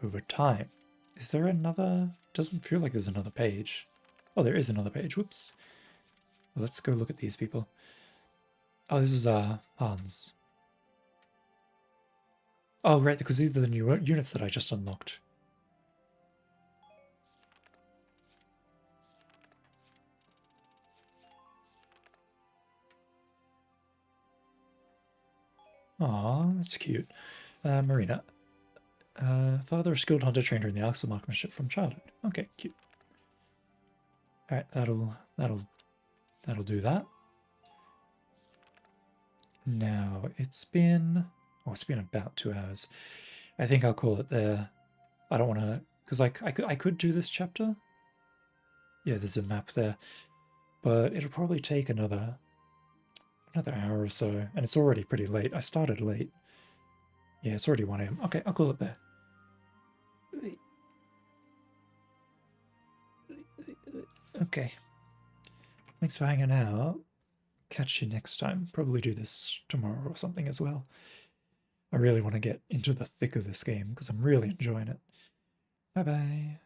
over time. Is there another... Doesn't feel like there's another page. Oh, there is another page. Whoops. Well, let's go look at these people. Oh, this is Hans. Oh, right, because these are the new units that I just unlocked. Aw, that's cute. Marina. Father, a skilled hunter trained her in the arts of marksmanship from childhood. Okay, cute. Alright, that'll do that. Now, it's been about 2 hours. I think I'll call it there. I don't want to, because I could do this chapter. Yeah, there's a map there. But it'll probably take another hour or so, and it's already pretty late. I started late. Yeah, it's already 1 AM. Okay, I'll call it there. Okay. Thanks for hanging out. Catch you next time. Probably do this tomorrow or something as well. I really want to get into the thick of this game because I'm really enjoying it. Bye-bye.